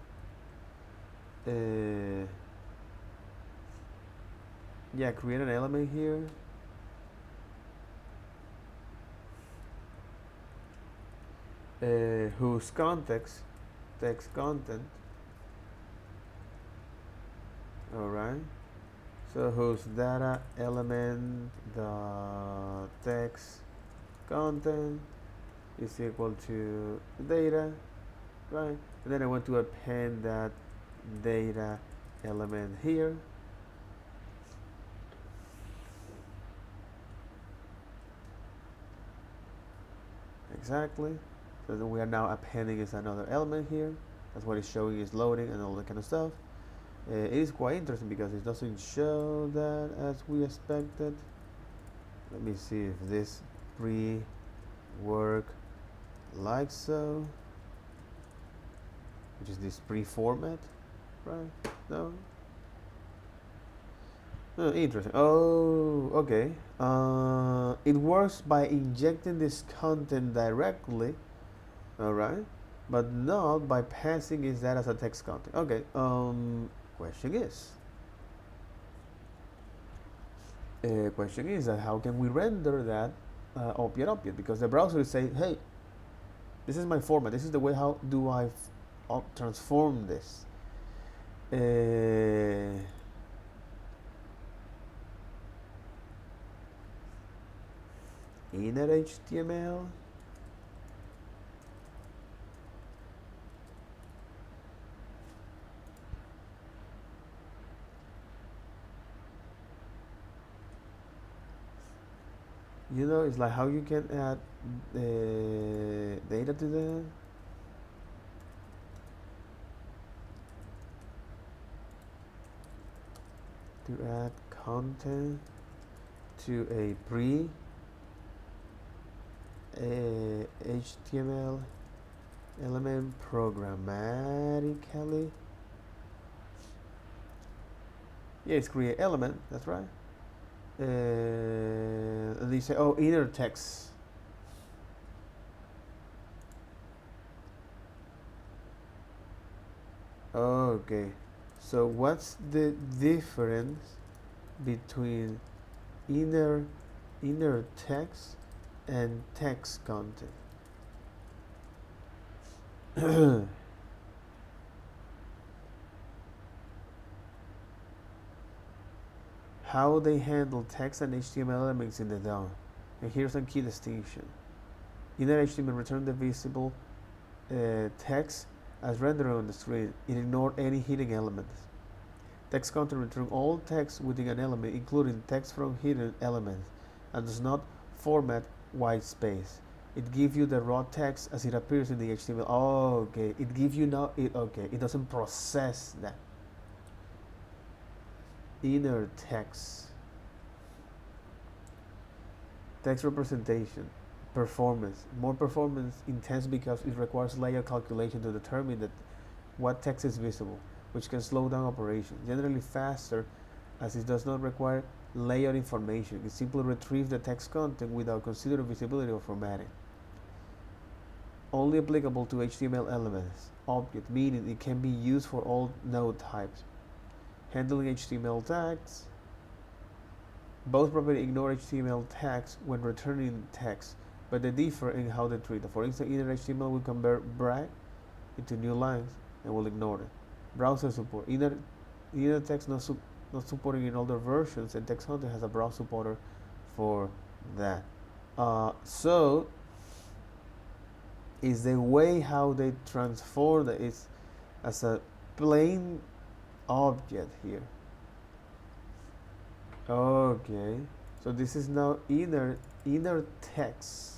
Yeah, create an element here. Whose context, text content. Alright. So whose data element the text content is equal to data, right? And then I want to append that data element here. Exactly. So then we are now appending is another element here. That's what it's showing is loading and all that kind of stuff. It is quite interesting because it doesn't show that as we expected. Let me see if this pre-work like so, which is this pre-format, right? No. Oh, interesting. Oh, okay. It works by injecting this content directly, all right, but not by passing its data as a text content. Okay. Question is that how can we render that object because the browser is saying, hey, this is my format, this is the way how do I transform this. Inner HTML. You know, it's like how you can add data to that. To add content to a pre HTML element programmatically. Yeah, it's create element, that's right. And they say, oh, inner text. Okay, so what's the difference between inner text and text content? How they handle text and HTML elements in the DOM. And here's some key distinction. Inner HTML return the visible text as rendered on the screen. It ignores any hidden elements. Text content returns all text within an element, including text from hidden elements, and does not format white space. It gives you the raw text as it appears in the HTML. Oh, okay. It gives you now. It doesn't process that. Inner text. Text representation. Performance. More performance intense because it requires layer calculation to determine that what text is visible, which can slow down operations. Generally faster as it does not require layer information. It simply retrieves the text content without considering visibility or formatting. Only applicable to HTML elements. Object, meaning it can be used for all node types. Handling HTML tags. Both properties ignore HTML tags when returning text, but they differ in how they treat it. For instance, inner HTML will convert break into new lines and will ignore it. Browser support. Inner text not supporting in older versions, and text content has a browser supporter for that. So is the way how they transform it is as a plain object here. Okay, so this is now inner text.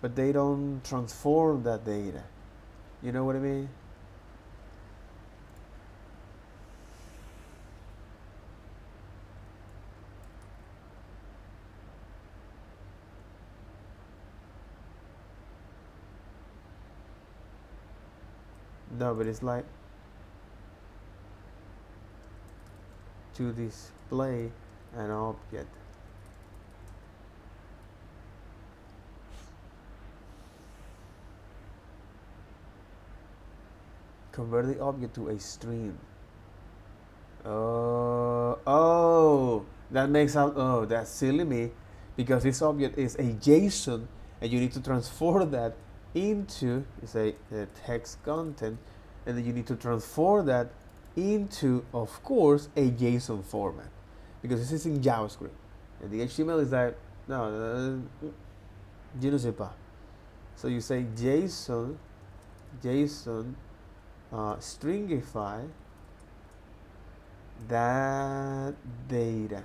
But they don't transform that data. You know what I mean? No, but it's like to display an object. Convert the object to a string. Oh, that makes out. Oh, that's silly me, because this object is a JSON, and you need to transform that into, say, text content, and then you need to transform that into, of course, a JSON format, because this is in JavaScript, and the HTML is that no, je ne sais pas. So you say JSON, stringify that data,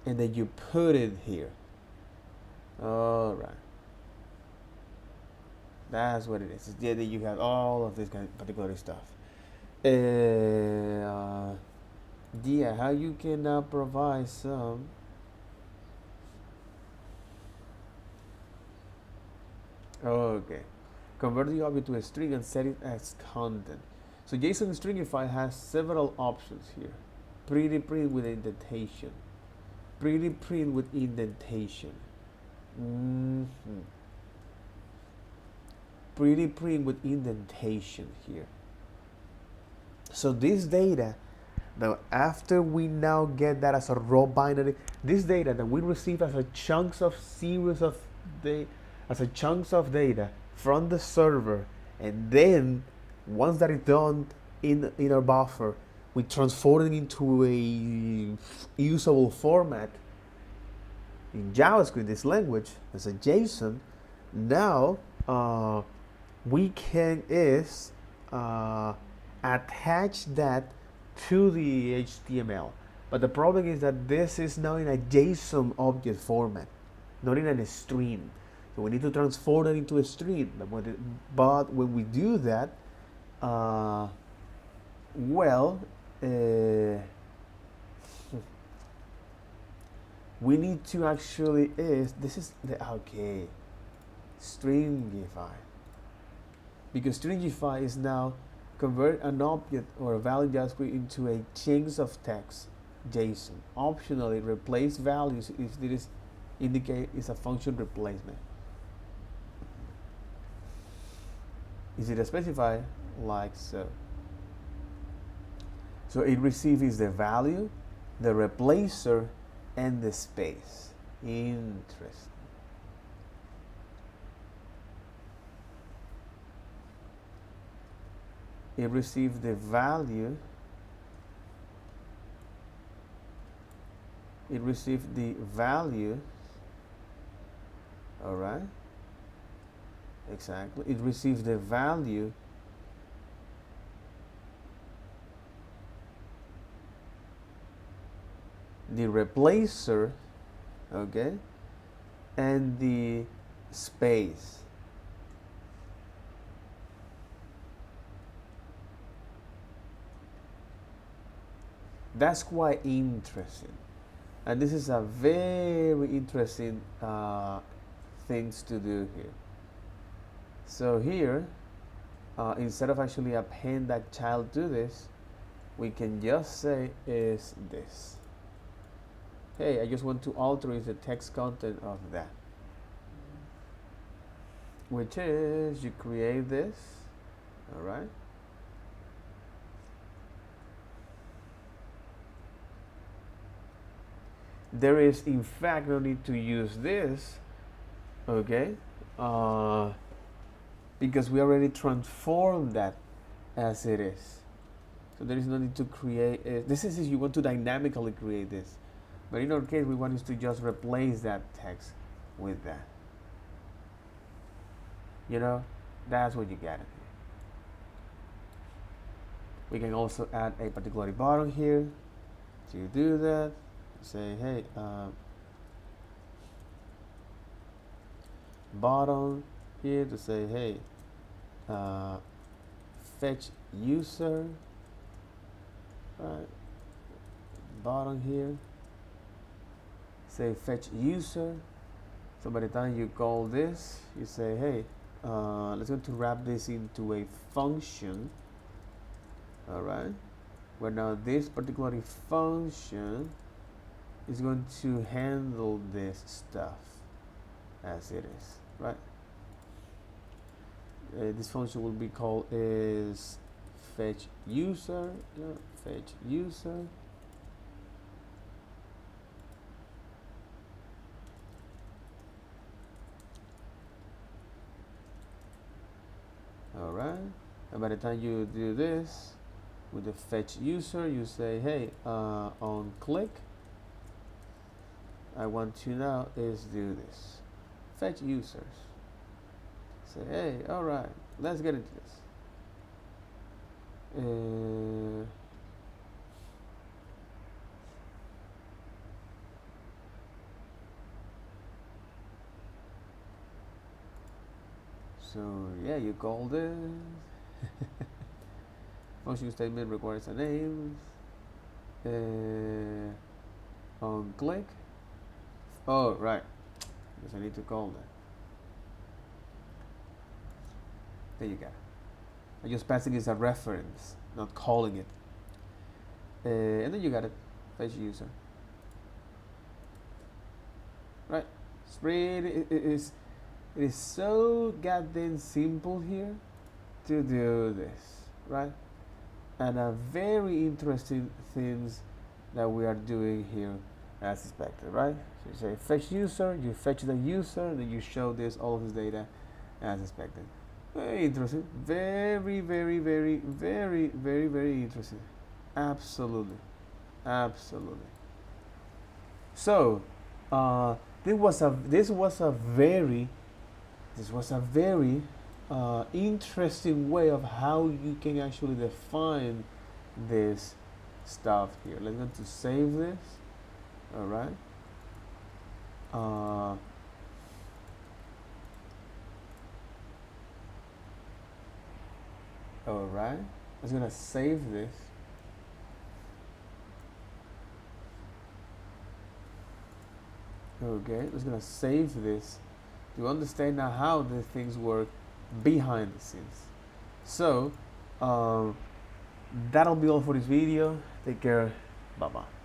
and then you put it here. All right, that's what it is. Yeah, then you have all of this kind of particular stuff. Yeah, how you can provide some. Okay, convert the object to a string and set it as content. So JSON stringify has several options here. Pretty print with indentation. Pretty print with indentation. Pretty print with indentation here. So this data, now after we now get that as a raw binary, this data that we receive as a chunks of series of chunks of data from the server, and then once that is done in our buffer, we transform it into a usable format in JavaScript, this language, as a JSON. Now we can attach that to the HTML. But the problem is that this is now in a JSON object format, not in a string. So we need to transform it into a string. But when we do that, we need to actually this is the okay stringify, because stringify is now convert an object or a value JavaScript into a chunks of text JSON. Optionally replace values if it is indicate is a function replacement. Is it specified like so? So it receives the value, the replacer, and the space. Interesting. It receives the value. It receives the value. All right. Exactly. It receives the value the replacer, okay, and the space. That's quite interesting, and this is a very interesting things to do here. So here, instead of actually append that child to this, we can just say is this. Hey, I just want to alter the text content of that, which is you create this, all right. There is in fact no need to use this, okay, because we already transformed that as it is. So there is no need to create it. This is if you want to dynamically create this. But in our case, we want to just replace that text with that. You know, that's what you get. We can also add a particular button here. To do that, say, hey, button here to say, hey, fetch user. Right. Button here. Say fetch user. So by the time you call this, you say, hey, let's go to wrap this into a function. All right, where now this particular function is going to handle this stuff as it is, right? This function will be called is fetch user, fetch user. All right, and by the time you do this with the fetch user, you say, hey, on click, I want to now is do this. Fetch users. Say, hey, all right, let's get into this. So yeah, you call this. Function statement requires a name. On click. Oh, right. Because I need to call that. There you go. I'm just passing it as a reference, not calling it. And then you got it. Fetch user. Right. It's really, it is so goddamn simple here to do this, right? And a very interesting things that we are doing here as expected, right? So you say fetch user, you fetch the user, then you show this all of this data as expected. Very interesting. Very, very, very, very, very, very interesting. Absolutely. Absolutely. So this was a very interesting way of how you can actually define this stuff here. Let's go to save this. All right. All right. I'm just gonna save this. Okay, I'm just gonna save this to understand now how the things work behind the scenes. So that'll be all for this video. Take care. Bye bye.